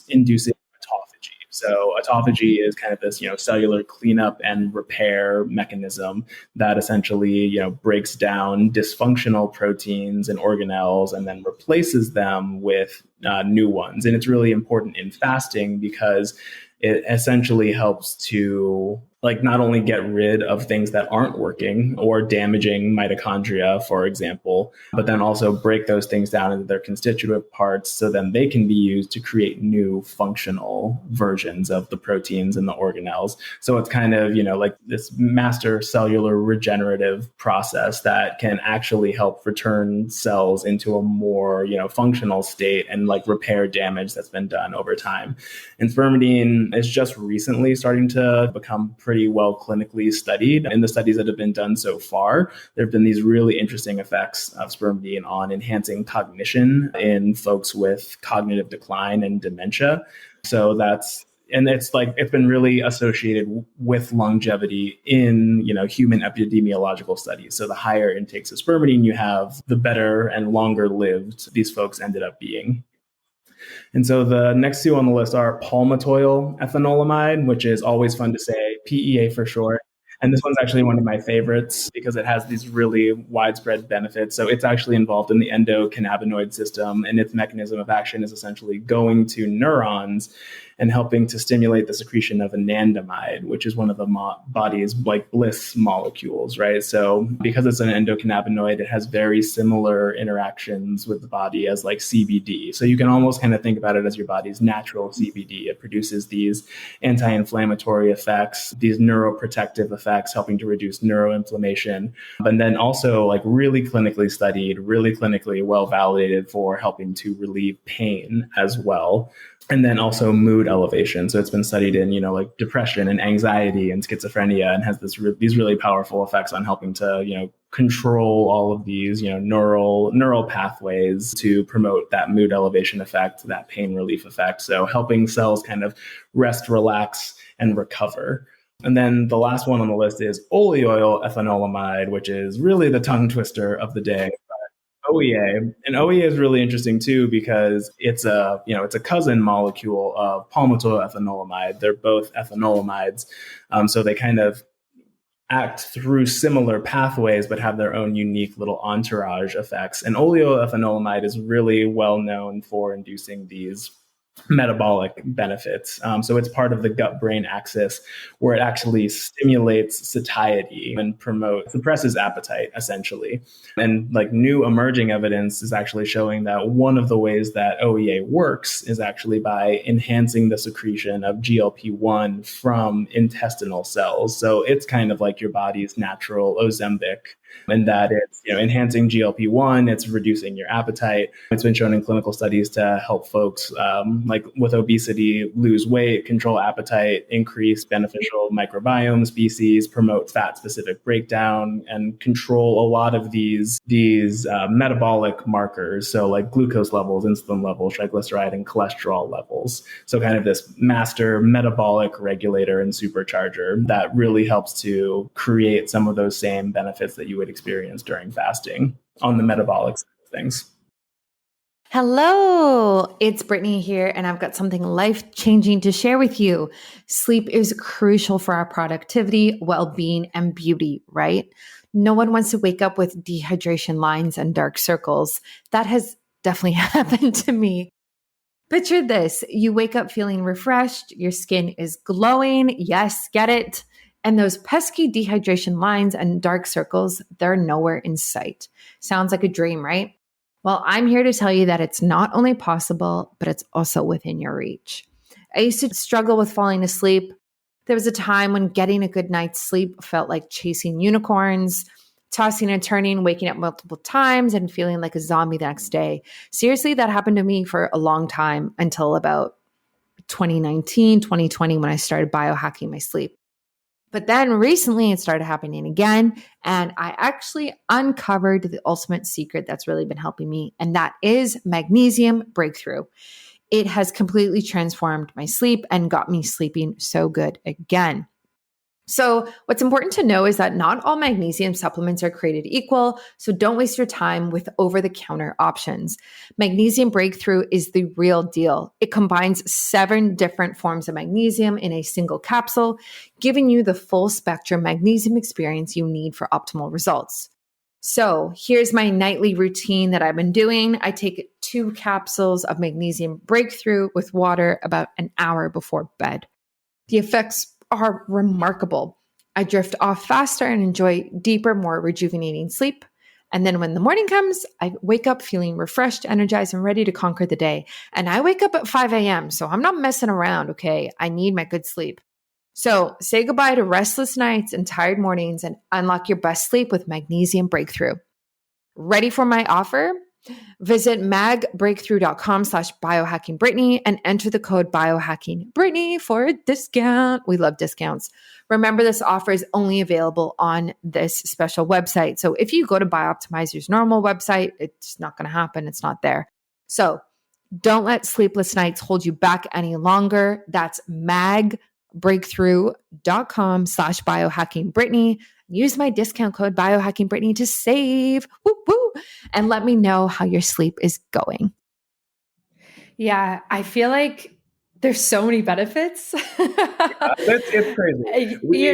inducing autophagy. So autophagy is kind of this, cellular cleanup and repair mechanism that essentially, breaks down dysfunctional proteins and organelles and then replaces them with new ones. And it's really important in fasting because it essentially helps to not only get rid of things that aren't working or damaging mitochondria, for example, but then also break those things down into their constituent parts so then they can be used to create new functional versions of the proteins and the organelles. So it's kind of, like this master cellular regenerative process that can actually help return cells into a more, functional state and repair damage that's been done over time. And spermidine is just recently starting to become pretty well clinically studied. In the studies that have been done so far, there have been these really interesting effects of spermidine on enhancing cognition in folks with cognitive decline and dementia. So it's been really associated with longevity in, human epidemiological studies. So the higher intakes of spermidine you have, the better and longer lived these folks ended up being. And so the next two on the list are palmitoyl ethanolamide, which is always fun to say, PEA for short. And this one's actually one of my favorites because it has these really widespread benefits. So it's actually involved in the endocannabinoid system, and its mechanism of action is essentially going to neurons and helping to stimulate the secretion of anandamide, which is one of the body's bliss molecules, right? So because it's an endocannabinoid, it has very similar interactions with the body as CBD. So you can almost kind of think about it as your body's natural CBD. It produces these anti-inflammatory effects, these neuroprotective effects effects, helping to reduce neuroinflammation, and then also like really clinically studied, really clinically well validated for helping to relieve pain as well. And then also mood elevation. So it's been studied in, like depression and anxiety and schizophrenia, and has these really powerful effects on helping to, control all of these, neural pathways to promote that mood elevation effect, that pain relief effect. So helping cells kind of rest, relax, and recover. And then the last one on the list is oleoyl ethanolamide, which is really the tongue twister of the day. OEA. And OEA is really interesting too because it's a cousin molecule of palmitoyl ethanolamide. They're both ethanolamides, so they kind of act through similar pathways but have their own unique little entourage effects. And oleoyl ethanolamide is really well known for inducing these metabolic benefits. So it's part of the gut-brain axis where it actually stimulates satiety and suppresses appetite, essentially. And like new emerging evidence is actually showing that one of the ways that OEA works is actually by enhancing the secretion of GLP-1 from intestinal cells. So it's kind of like your body's natural Ozempic, and that it's enhancing GLP-1, it's reducing your appetite. It's been shown in clinical studies to help folks like with obesity lose weight, control appetite, increase beneficial microbiome species, promote fat-specific breakdown, and control a lot of these metabolic markers. So like glucose levels, insulin levels, triglyceride, and cholesterol levels. So kind of this master metabolic regulator and supercharger that really helps to create some of those same benefits that you would experience during fasting on the metabolic side of things. Hello, it's Brittany here, and I've got something life-changing to share with you. Sleep is crucial for our productivity, well-being, and beauty, right? No one wants to wake up with dehydration lines and dark circles. That has definitely happened to me. Picture this. You wake up feeling refreshed, your skin is glowing, yes, get it. And those pesky dehydration lines and dark circles, they're nowhere in sight. Sounds like a dream, right? Well, I'm here to tell you that it's not only possible, but it's also within your reach. I used to struggle with falling asleep. There was a time when getting a good night's sleep felt like chasing unicorns, tossing and turning, waking up multiple times and feeling like a zombie the next day. Seriously, that happened to me for a long time until about 2019, 2020 when I started biohacking my sleep. But then recently it started happening again, and I actually uncovered the ultimate secret that's really been helping me, and that is magnesium breakthrough. It has completely transformed my sleep and got me sleeping so good again. So what's important to know is that not all magnesium supplements are created equal, so don't waste your time with over-the-counter options. Magnesium Breakthrough is the real deal. It combines 7 different forms of magnesium in a single capsule, giving you the full spectrum magnesium experience you need for optimal results. So here's my nightly routine that I've been doing. I take 2 capsules of Magnesium Breakthrough with water about an hour before bed. The effects are remarkable. I drift off faster and enjoy deeper, more rejuvenating sleep. And then when the morning comes, I wake up feeling refreshed, energized, and ready to conquer the day. And I wake up at 5 a.m., so I'm not messing around, okay? I need my good sleep. So say goodbye to restless nights and tired mornings and unlock your best sleep with Magnesium Breakthrough. Ready for my offer? Visit magbreakthrough.com/biohackingbrittany and enter the code biohackingbrittany for a discount. We love discounts. Remember, this offer is only available on this special website. So if you go to Bioptimizer's normal website, it's not going to happen. It's not there. So don't let sleepless nights hold you back any longer. That's magbreakthrough.com/biohackingbrittany. Use my discount code biohackingbrittany to save. Woo woo. And let me know how your sleep is going. Yeah, I feel like there's so many benefits. It's crazy. We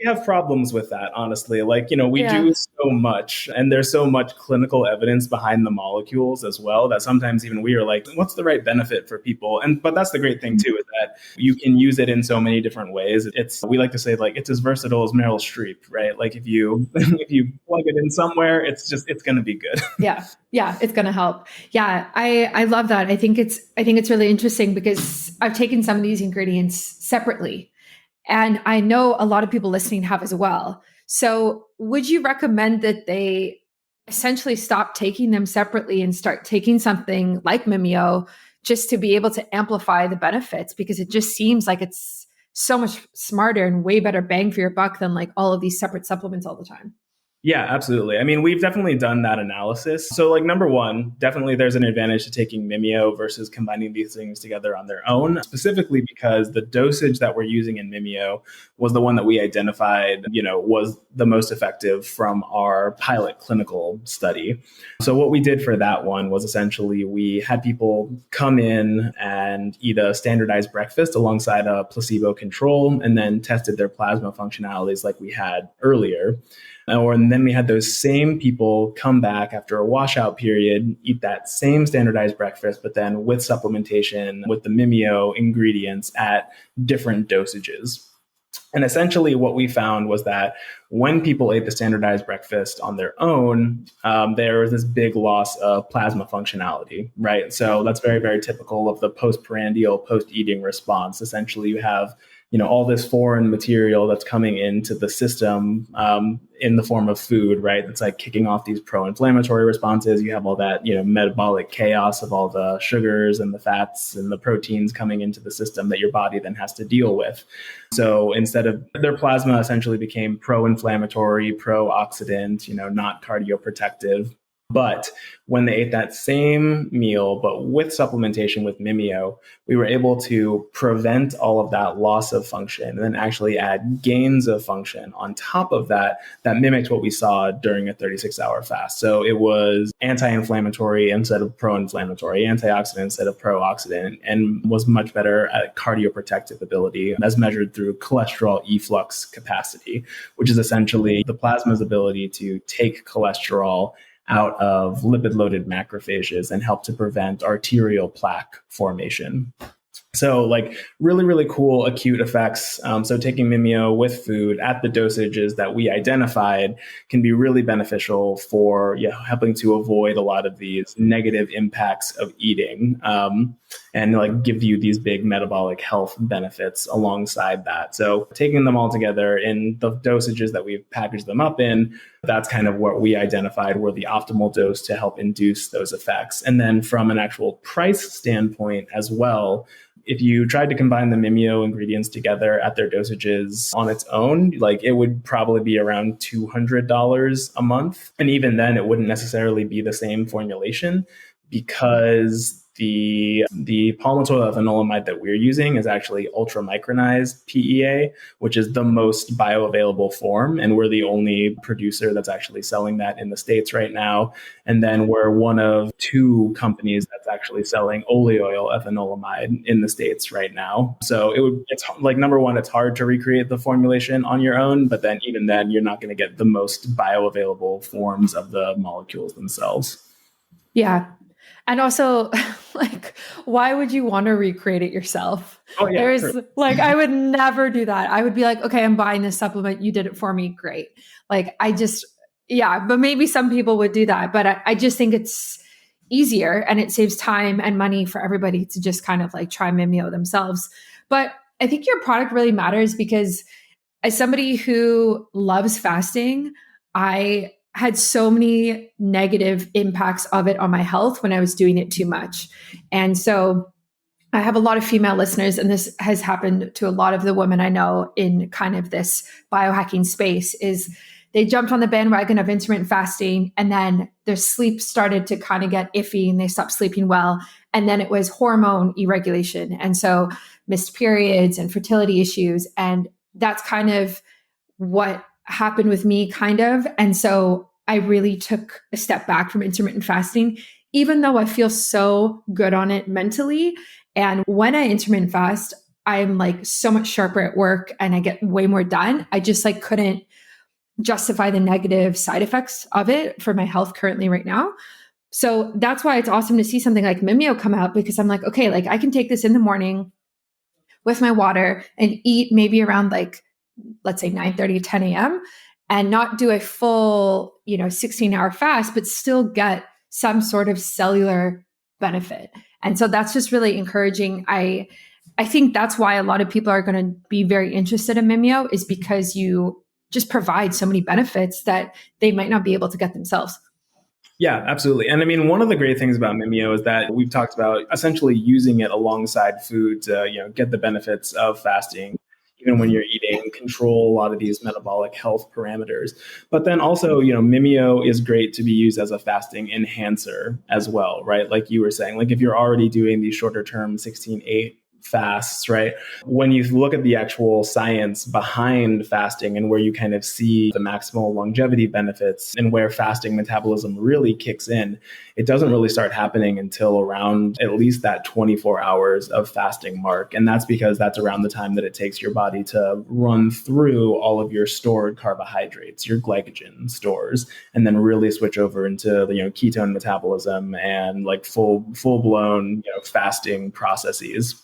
have problems with that, honestly. Like, we do so much, and there's so much clinical evidence behind the molecules as well that sometimes even we are like, what's the right benefit for people? But that's the great thing too, is that you can use it in so many different ways. We like to say like it's as versatile as Meryl Streep, right? Like if you plug it in somewhere, it's going to be good. Yeah, it's going to help. Yeah, I love that. I think it's really interesting because I've taken some of these ingredients separately. And I know a lot of people listening have as well. So would you recommend that they essentially stop taking them separately and start taking something like Mimio just to be able to amplify the benefits? Because it just seems like it's so much smarter and way better bang for your buck than like all of these separate supplements all the time. Yeah, absolutely. I mean, we've definitely done that analysis. So, like, number one, definitely there's an advantage to taking Mimio versus combining these things together on their own, specifically because the dosage that we're using in Mimio was the one that we identified, was the most effective from our pilot clinical study. So, what we did for that one was essentially we had people come in and eat a standardized breakfast alongside a placebo control and then tested their plasma functionalities like we had earlier. And then we had those same people come back after a washout period, eat that same standardized breakfast, but then with supplementation with the Mimio ingredients at different dosages. And essentially what we found was that when people ate the standardized breakfast on their own, there was this big loss of plasma functionality, right? So that's very, very typical of the postprandial, post-eating response. Essentially, you have all this foreign material that's coming into the system in the form of food, right? It's like kicking off these pro-inflammatory responses. You have all that, metabolic chaos of all the sugars and the fats and the proteins coming into the system that your body then has to deal with. So instead of their plasma essentially became pro-inflammatory, pro-oxidant, not cardioprotective. But when they ate that same meal, but with supplementation with Mimio, we were able to prevent all of that loss of function and then actually add gains of function on top of that mimicked what we saw during a 36-hour fast. So it was anti-inflammatory instead of pro-inflammatory, antioxidant instead of pro-oxidant, and was much better at cardioprotective ability as measured through cholesterol efflux capacity, which is essentially the plasma's ability to take cholesterol out of lipid-loaded macrophages and help to prevent arterial plaque formation. So like really, really cool acute effects. So taking Mimio with food at the dosages that we identified can be really beneficial for helping to avoid a lot of these negative impacts of eating and like give you these big metabolic health benefits alongside that. So taking them all together in the dosages that we've packaged them up in, that's kind of what we identified were the optimal dose to help induce those effects. And then from an actual price standpoint as well, if you tried to combine the Mimio ingredients together at their dosages on its own, like it would probably be around $200 a month. And even then, it wouldn't necessarily be the same formulation because the palmitoyl ethanolamide that we're using is actually ultramicronized PEA, which is the most bioavailable form. And we're the only producer that's actually selling that in the States right now. And then we're one of two companies that's actually selling oleoyl ethanolamide in the States right now. So it's like, number one, it's hard to recreate the formulation on your own, but then even then, you're not going to get the most bioavailable forms of the molecules themselves. Yeah. And also, like, why would you want to recreate it yourself? Oh, yeah, There's like, I would never do that. I would be like, okay, I'm buying this supplement. You did it for me. Great. Like, but maybe some people would do that. But I just think it's easier and it saves time and money for everybody to just kind of like try Mimio themselves. But I think your product really matters because as somebody who loves fasting, I had so many negative impacts of it on my health when I was doing it too much. And so I have a lot of female listeners, and this has happened to a lot of the women I know in kind of this biohacking space, is they jumped on the bandwagon of intermittent fasting and then their sleep started to kind of get iffy and they stopped sleeping well. And then it was hormone irregulation. And so missed periods and fertility issues. And that's kind of what happened with me kind of. And so I really took a step back from intermittent fasting, even though I feel so good on it mentally. And when I intermittent fast, I'm like so much sharper at work and I get way more done. I just like couldn't justify the negative side effects of it for my health currently right now. So that's why it's awesome to see something like Mimio come out, because I'm like, okay, like I can take this in the morning with my water and eat maybe around like, let's say 9:30, 10 a.m. and not do a full, 16-hour fast, but still get some sort of cellular benefit. And so that's just really encouraging. I think that's why a lot of people are going to be very interested in Mimio, is because you just provide so many benefits that they might not be able to get themselves. Yeah, absolutely. And I mean, one of the great things about Mimio is that we've talked about essentially using it alongside food to, get the benefits of fasting, even when you're eating, control a lot of these metabolic health parameters. But then also, Mimio is great to be used as a fasting enhancer as well, right? Like you were saying, like if you're already doing these shorter term 16-8 fasts, right? When you look at the actual science behind fasting and where you kind of see the maximal longevity benefits and where fasting metabolism really kicks in, it doesn't really start happening until around at least that 24 hours of fasting mark. And that's because that's around the time that it takes your body to run through all of your stored carbohydrates, your glycogen stores, and then really switch over into ketone metabolism and like full blown fasting processes.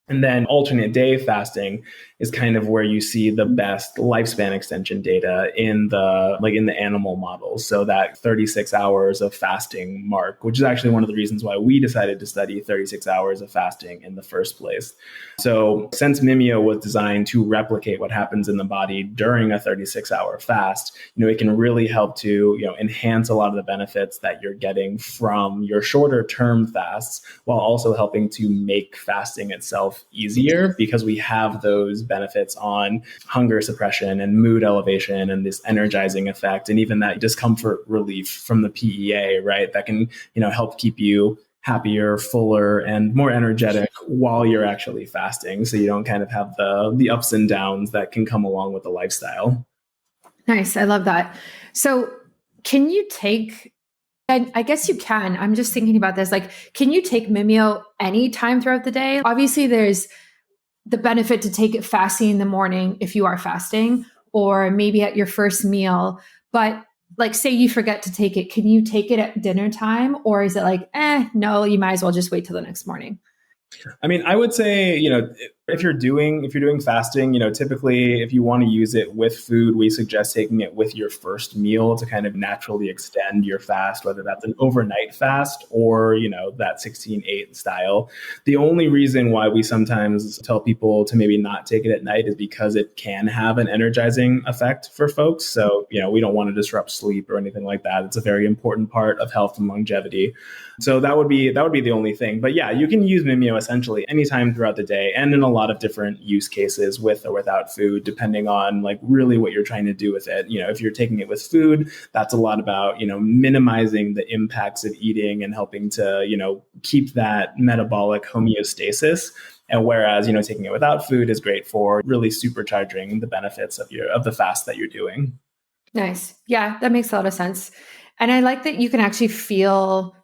And then alternate day fasting is kind of where you see the best lifespan extension data in the animal models. So that 36 hours of fasting mark, which is actually one of the reasons why we decided to study 36 hours of fasting in the first place. So since Mimio was designed to replicate what happens in the body during a 36-hour fast, it can really help to enhance a lot of the benefits that you're getting from your shorter term fasts, while also helping to make fasting itself easier, because we have those benefits on hunger suppression and mood elevation and this energizing effect, and even that discomfort relief from the PEA, right? That can help keep you happier, fuller, and more energetic while you're actually fasting, so you don't kind of have the ups and downs that can come along with the lifestyle. Nice. I love that. So can you take, and I guess you can, I'm just thinking about this, like, can you take Mimio anytime throughout the day? Obviously, there's the benefit to take it fasting in the morning if you are fasting, or maybe at your first meal. But like, say you forget to take it, can you take it at dinner time? Or is it like, no, you might as well just wait till the next morning? I mean, I would say, if you're doing fasting, typically if you want to use it with food, we suggest taking it with your first meal to kind of naturally extend your fast, whether that's an overnight fast or, that 16-8 style. The only reason why we sometimes tell people to maybe not take it at night is because it can have an energizing effect for folks. So, we don't want to disrupt sleep or anything like that. It's a very important part of health and longevity. So that would be the only thing. But yeah, you can use Mimio essentially anytime throughout the day and in a lot of different use cases with or without food, depending on like really what you're trying to do with it. If you're taking it with food, that's a lot about, minimizing the impacts of eating and helping to, keep that metabolic homeostasis. And whereas, taking it without food is great for really supercharging the benefits of the fast that you're doing. Nice. Yeah, that makes a lot of sense. And I like that you can actually feel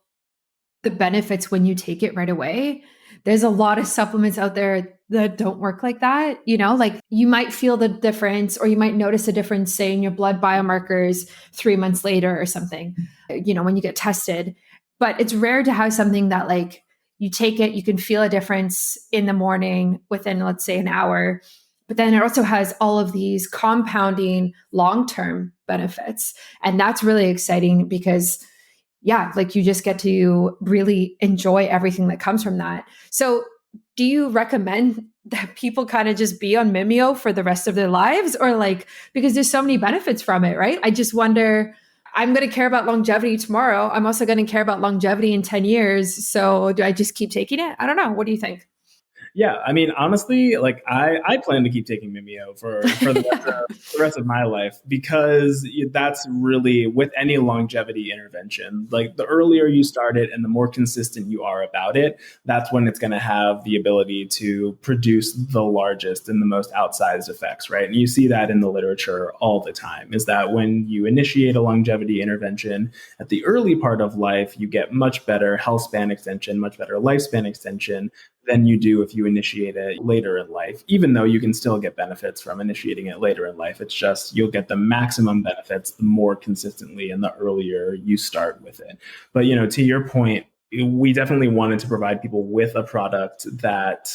the benefits when you take it right away. There's a lot of supplements out there that don't work like that. Like you might feel the difference, or you might notice a difference, say, in your blood biomarkers 3 months later or something, when you get tested. But it's rare to have something that, like, you take it, you can feel a difference in the morning within, let's say, an hour. But then it also has all of these compounding long-term benefits. And that's really exciting because yeah, like you just get to really enjoy everything that comes from that. So do you recommend that people kind of just be on Mimio for the rest of their lives, or like, because there's so many benefits from it, right? I just wonder, I'm going to care about longevity tomorrow. I'm also going to care about longevity in 10 years. So do I just keep taking it? I don't know. What do you think? Yeah, I mean, honestly, like I plan to keep taking Mimio for the rest of my life, because that's really, with any longevity intervention, like the earlier you start it and the more consistent you are about it, that's when it's going to have the ability to produce the largest and the most outsized effects, right? And you see that in the literature all the time, is that when you initiate a longevity intervention at the early part of life, you get much better health span extension, much better lifespan extension than you do if you initiate it later in life, even though you can still get benefits from initiating it later in life. It's just you'll get the maximum benefits the more consistently and the earlier you start with it. But, to your point, we definitely wanted to provide people with a product that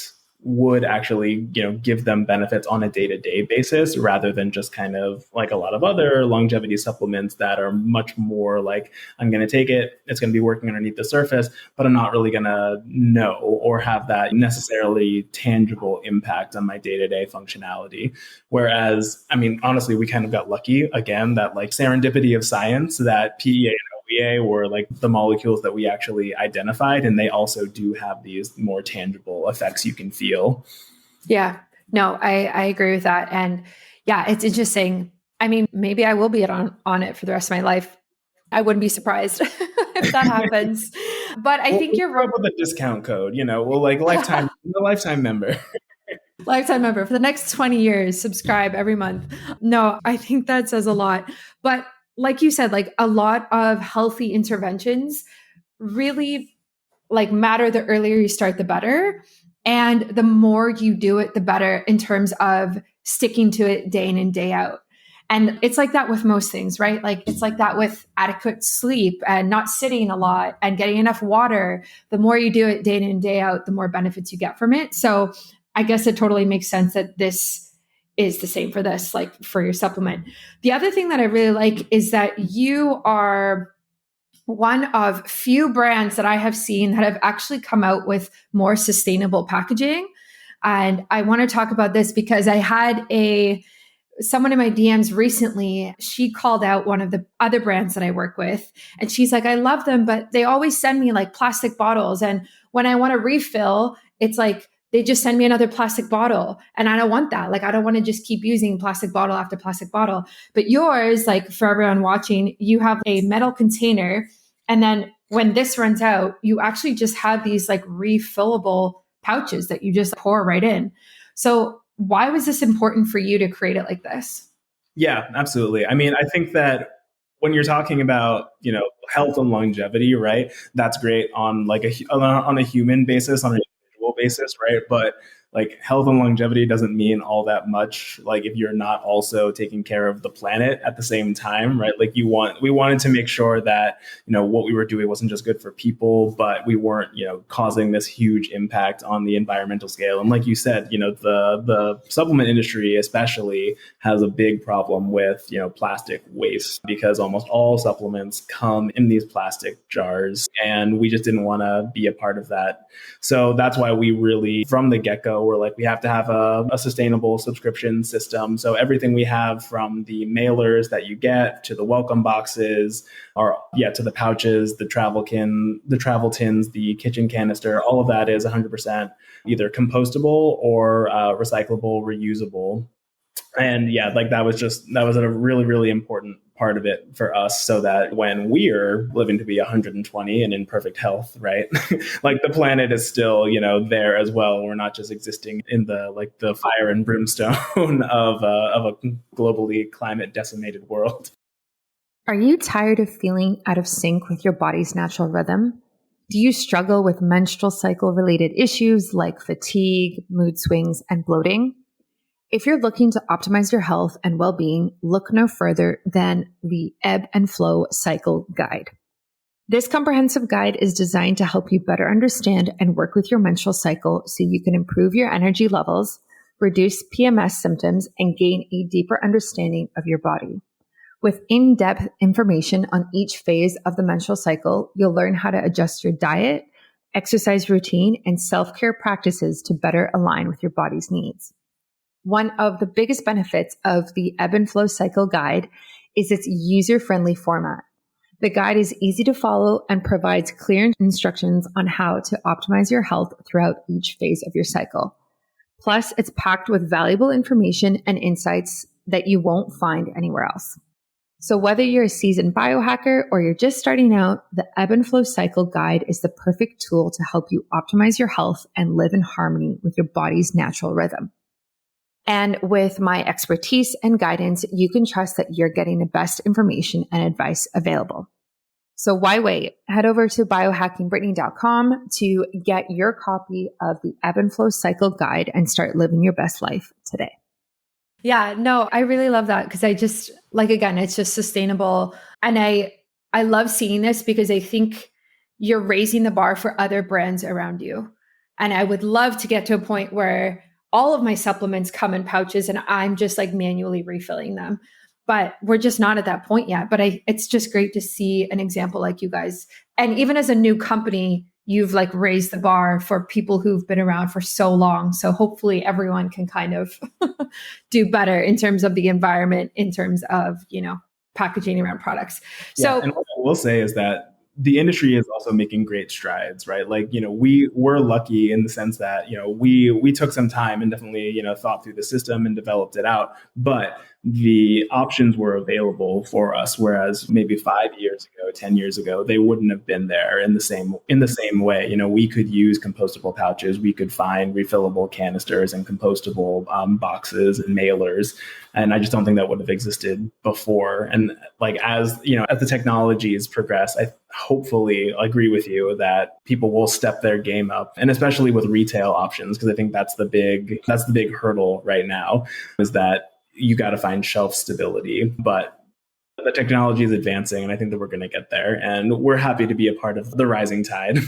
would actually, give them benefits on a day-to-day basis rather than just kind of like a lot of other longevity supplements that are much more like, I'm going to take it, it's going to be working underneath the surface, but I'm not really going to know or have that necessarily tangible impact on my day-to-day functionality. Whereas, I mean, honestly, we kind of got lucky again, that like serendipity of science, that PEA and OEA were like the molecules that we actually identified, and they also do have these more tangible effects you can feel. Yeah, no, I agree with that. And yeah, it's interesting. I mean, maybe I will be on it for the rest of my life. I wouldn't be surprised if that happens. But I think you're right. With a discount code, we'll like lifetime, the lifetime member. Lifetime member for the next 20 years, subscribe every month. No, I think that says a lot. But like you said, like a lot of healthy interventions really like matter. The earlier you start, the better. And the more you do it, the better in terms of sticking to it day in and day out. And it's like that with most things, right? Like it's like that with adequate sleep and not sitting a lot and getting enough water. The more you do it day in and day out, the more benefits you get from it. So I guess it totally makes sense that this is the same for this, like for your supplement. The other thing that I really like is that you are one of few brands that I have seen that have actually come out with more sustainable packaging. And I want to talk about this because I had someone in my DMs recently, she called out one of the other brands that I work with. And she's like, I love them, but they always send me like plastic bottles. And when I want to refill, it's like, they just send me another plastic bottle. And I don't want that. Like, I don't want to just keep using plastic bottle after plastic bottle. But yours, like for everyone watching, you have a metal container. And then when this runs out, you actually just have these like refillable pouches that you just pour right in. So why was this important for you to create it like this? Yeah, absolutely. I mean, I think that when you're talking about, health and longevity, right? That's great on like on a human basis, on an individual basis, right? But like health and longevity doesn't mean all that much like if you're not also taking care of the planet at the same time, right? Like we wanted to make sure that what we were doing wasn't just good for people, but we weren't causing this huge impact on the environmental scale. And like you said, the supplement industry especially has a big problem with plastic waste, because almost all supplements come in these plastic jars, and we just didn't want to be a part of that. So that's why we really from the get-go we're like, we have to have a sustainable subscription system. So everything we have, from the mailers that you get to the welcome boxes, to the pouches, the travel tins, the kitchen canister, all of that is 100% either compostable or recyclable, reusable. And that was a really, really important part of it for us, so that when we're living to be 120 and in perfect health, right? Like the planet is still, there as well. We're not just existing in the fire and brimstone of a globally climate decimated world. Are you tired of feeling out of sync with your body's natural rhythm? Do you struggle with menstrual cycle related issues like fatigue, mood swings, and bloating? If you're looking to optimize your health and well-being, look no further than the Ebb and Flow Cycle Guide. This comprehensive guide is designed to help you better understand and work with your menstrual cycle so you can improve your energy levels, reduce PMS symptoms, and gain a deeper understanding of your body. With in-depth information on each phase of the menstrual cycle, you'll learn how to adjust your diet, exercise routine, and self-care practices to better align with your body's needs. One of the biggest benefits of the Ebb and Flow Cycle Guide is its user-friendly format. The guide is easy to follow and provides clear instructions on how to optimize your health throughout each phase of your cycle. Plus, it's packed with valuable information and insights that you won't find anywhere else. So whether you're a seasoned biohacker or you're just starting out, the Ebb and Flow Cycle Guide is the perfect tool to help you optimize your health and live in harmony with your body's natural rhythm. And with my expertise and guidance, you can trust that you're getting the best information and advice available. So why wait? Head over to biohackingbrittany.com to get your copy of the Ebb and Flow Cycle Guide and start living your best life today. Yeah, no, I really love that because I just, again, it's just sustainable. And I love seeing this because I think you're raising the bar for other brands around you. And I would love to get to a point where all of my supplements come in pouches and I'm just like manually refilling them. But we're just not at that point yet. But it's just great to see an example like you guys. And even as a new company, you've like raised the bar for people who've been around for so long. So hopefully everyone can kind of do better in terms of the environment, in terms of, packaging around products. Yeah, So and what I will say is that the industry is also making great strides, right? Like, we're lucky in the sense that, we took some time and definitely, thought through the system and developed it out, but the options were available for us. Whereas maybe 5 years ago, 10 years ago, they wouldn't have been there in the same way. We could use compostable pouches. We could find refillable canisters and compostable boxes and mailers. And I just don't think that would have existed before. And like, as the technologies progress, I hopefully agree with you that people will step their game up, and especially with retail options, because I think that's the big hurdle right now, is that you got to find shelf stability. But the technology is advancing, and I think that we're going to get there. And we're happy to be a part of the rising tide.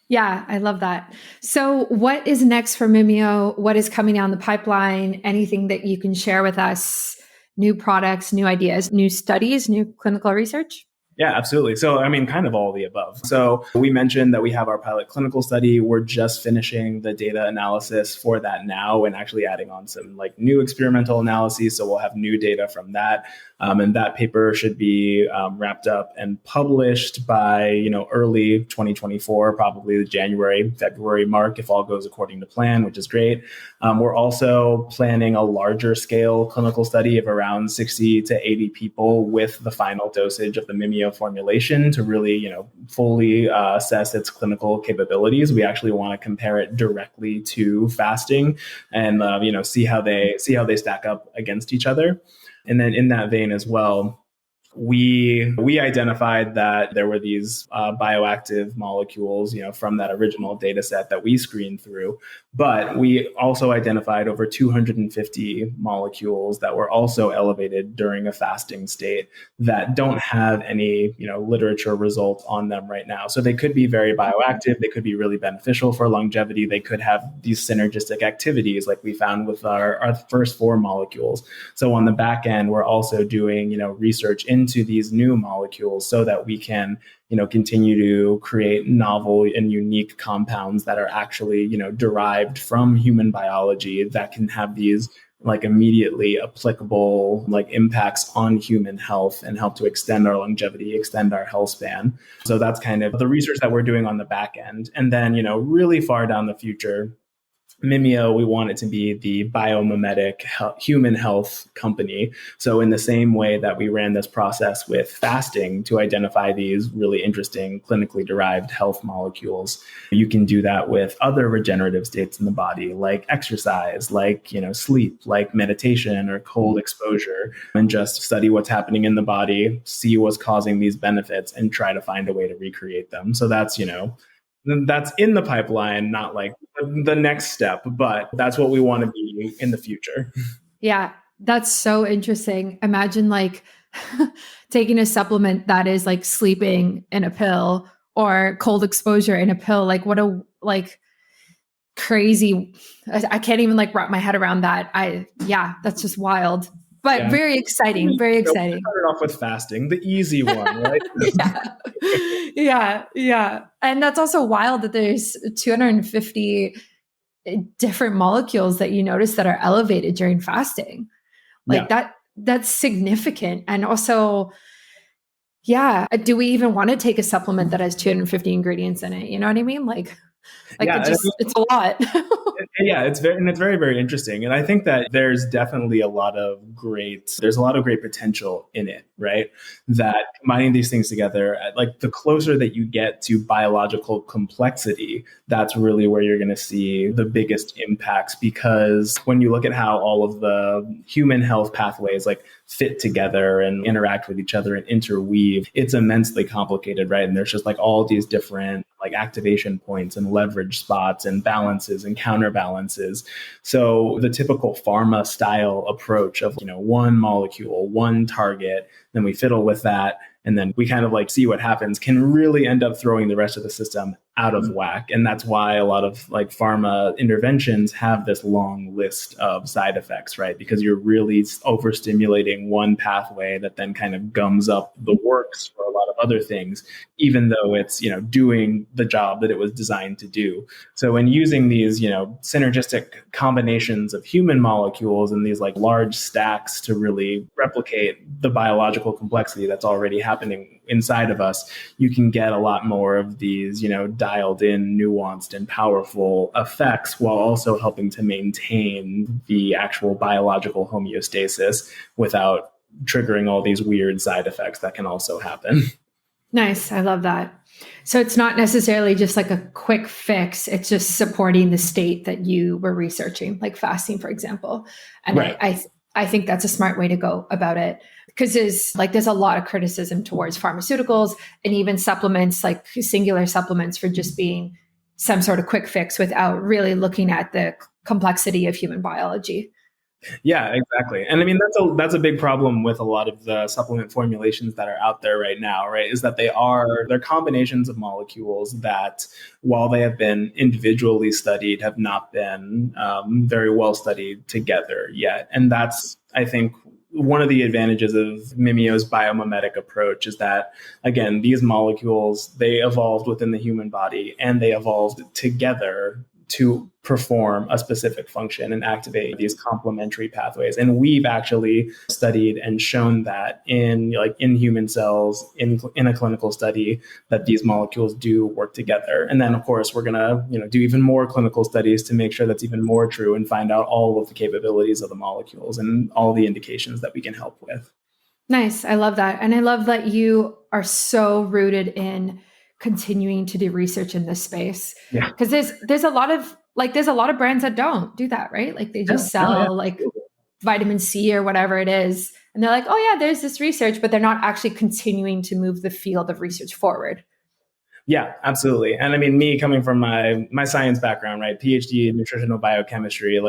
yeah, I love that. So what is next for Mimio? What is coming down the pipeline? Anything that you can share with us? New products, new ideas, new studies, new clinical research? Yeah, absolutely. So, kind of all of the above. So we mentioned that we have our pilot clinical study. We're just finishing the data analysis for that now and actually adding on some like new experimental analyses. So we'll have new data from that. And that paper should be wrapped up and published by, early 2024, probably the January, February mark, if all goes according to plan, which is great. We're also planning a larger scale clinical study of around 60 to 80 people with the final dosage of the Mimio formulation to really, fully assess its clinical capabilities. We actually want to compare it directly to fasting and, see how they stack up against each other. And then in that vein as well, we identified that there were these bioactive molecules, from that original data set that we screened through. But we also identified over 250 molecules that were also elevated during a fasting state that don't have any, literature results on them right now. So they could be very bioactive. They could be really beneficial for longevity. They could have these synergistic activities like we found with our first 4 molecules. So on the back end, we're also doing, research into these new molecules so that we can, continue to create novel and unique compounds that are actually, derived from human biology that can have these like immediately applicable like impacts on human health and help to extend our longevity, extend our health span. So that's kind of the research that we're doing on the back end. And then, really far down the future, Mimio, we want it to be the biomimetic human health company. So in the same way that we ran this process with fasting to identify these really interesting clinically derived health molecules, you can do that with other regenerative states in the body, like exercise, like, sleep, like meditation or cold exposure, and just study what's happening in the body, see what's causing these benefits, and try to find a way to recreate them. So that's in the pipeline, not like the next step, but that's what we want to be in the future. Yeah, that's so interesting. Imagine like taking a supplement that is like sleeping in a pill or cold exposure in a pill. Like what a crazy, I can't even like wrap my head around that. That's just wild. But very exciting, very exciting. We started off with fasting, the easy one, right? Yeah. And that's also wild that there's 250 different molecules that you notice that are elevated during fasting. That's significant. And also, do we even want to take a supplement that has 250 ingredients in it? You know what I mean? It's a lot. Yeah, it's very, very interesting. And I think that there's definitely a lot of great potential in it, right? That combining these things together, like the closer that you get to biological complexity, that's really where you're going to see the biggest impacts. Because when you look at how all of the human health pathways like fit together and interact with each other and interweave, it's immensely complicated, right? And there's just like all these different like activation points and leverage spots and balances and counterbalances. So the typical pharma style approach of, one molecule, one target, then we fiddle with that, and then we kind of like see what happens, can really end up throwing the rest of the system out of whack. And that's why a lot of like pharma interventions have this long list of side effects, right? Because you're really overstimulating one pathway that then kind of gums up the works for a lot of other things, even though it's, doing the job that it was designed to do. So when using these, synergistic combinations of human molecules and these like large stacks to really replicate the biological complexity that's already happening inside of us, you can get a lot more of these, dialed in, nuanced, and powerful effects while also helping to maintain the actual biological homeostasis without triggering all these weird side effects that can also happen. Nice. I love that. So it's not necessarily just like a quick fix. It's just supporting the state that you were researching, like fasting, for example. And right. I think that's a smart way to go about it, because there's a lot of criticism towards pharmaceuticals and even supplements, like singular supplements, for just being some sort of quick fix without really looking at the complexity of human biology. Yeah, exactly. And I mean, that's a big problem with a lot of the supplement formulations that are out there right now, right? Is that they're combinations of molecules that, while they have been individually studied, have not been very well studied together yet. And that's, I think, one of the advantages of Mimio's biomimetic approach is that, again, these molecules, they evolved within the human body and they evolved together to perform a specific function and activate these complementary pathways. And we've actually studied and shown that in human cells in a clinical study that these molecules do work together. And then of course we're gonna do even more clinical studies to make sure that's even more true and find out all of the capabilities of the molecules and all the indications that we can help with. Nice. I love that. And I love that you are so rooted in continuing to do research in this space. Yeah. Because there's a lot of brands that don't do that, right? Like they just sell like vitamin C or whatever it is. And they're like, oh yeah, there's this research, but they're not actually continuing to move the field of research forward. Yeah, absolutely. And I mean, me coming from my science background, right? PhD in nutritional biochemistry,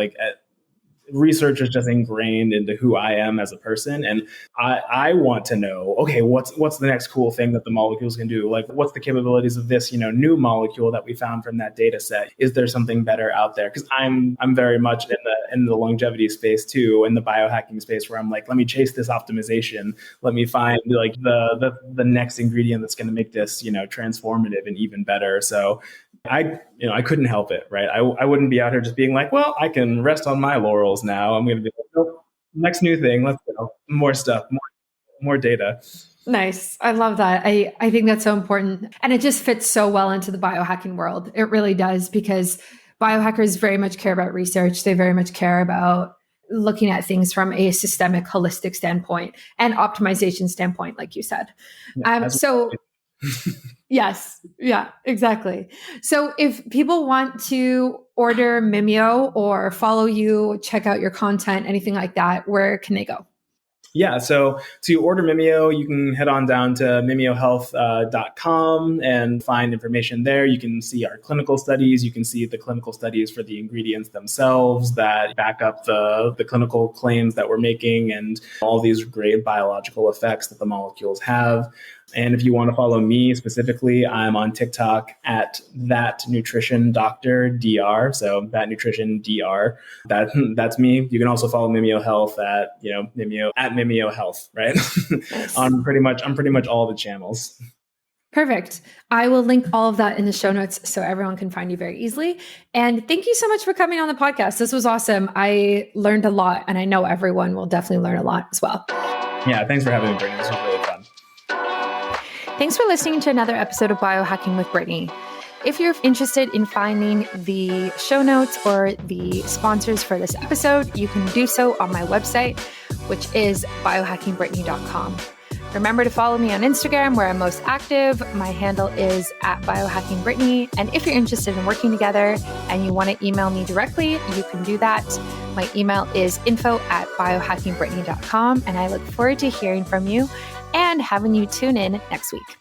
research is just ingrained into who I am as a person. And I want to know, okay, what's the next cool thing that the molecules can do? Like, what's the capabilities of this, new molecule that we found from that data set? Is there something better out there? Because I'm very much in the longevity space too, in the biohacking space, where I'm like, let me chase this optimization. Let me find like the next ingredient that's going to make this, transformative and even better. So I couldn't help it, right? I wouldn't be out here just being like, well, I can rest on my laurels now. I'm going to be like, nope, next new thing, let's go. More stuff, more data. Nice. I love that. I think that's so important. And it just fits so well into the biohacking world. It really does, because biohackers very much care about research. They very much care about looking at things from a systemic, holistic standpoint and optimization standpoint, like you said. Yes. Yeah, exactly. So if people want to order Mimio or follow you, check out your content, anything like that, where can they go? Yeah, so to order Mimio, you can head on down to mimiohealth.com and find information there. You can see our clinical studies. You can see the clinical studies for the ingredients themselves that back up the clinical claims that we're making and all these great biological effects that the molecules have. And if you want to follow me specifically, I'm on TikTok at That Nutrition Doctor DR. So That Nutrition DR. That's me. You can also follow Mimio Health at Mimio Health, right? Nice. on pretty much all the channels. Perfect. I will link all of that in the show notes so everyone can find you very easily. And thank you so much for coming on the podcast. This was awesome. I learned a lot, and I know everyone will definitely learn a lot as well. Yeah, thanks for having me, Brittany. This was really fun. Thanks for listening to another episode of Biohacking with Brittany. If you're interested in finding the show notes or the sponsors for this episode, you can do so on my website, which is biohackingbrittany.com. Remember to follow me on Instagram, where I'm most active. My handle is @biohackingbrittany. And if you're interested in working together and you want to email me directly, you can do that. My email is info@biohackingbrittany.com. And I look forward to hearing from you and having you tune in next week.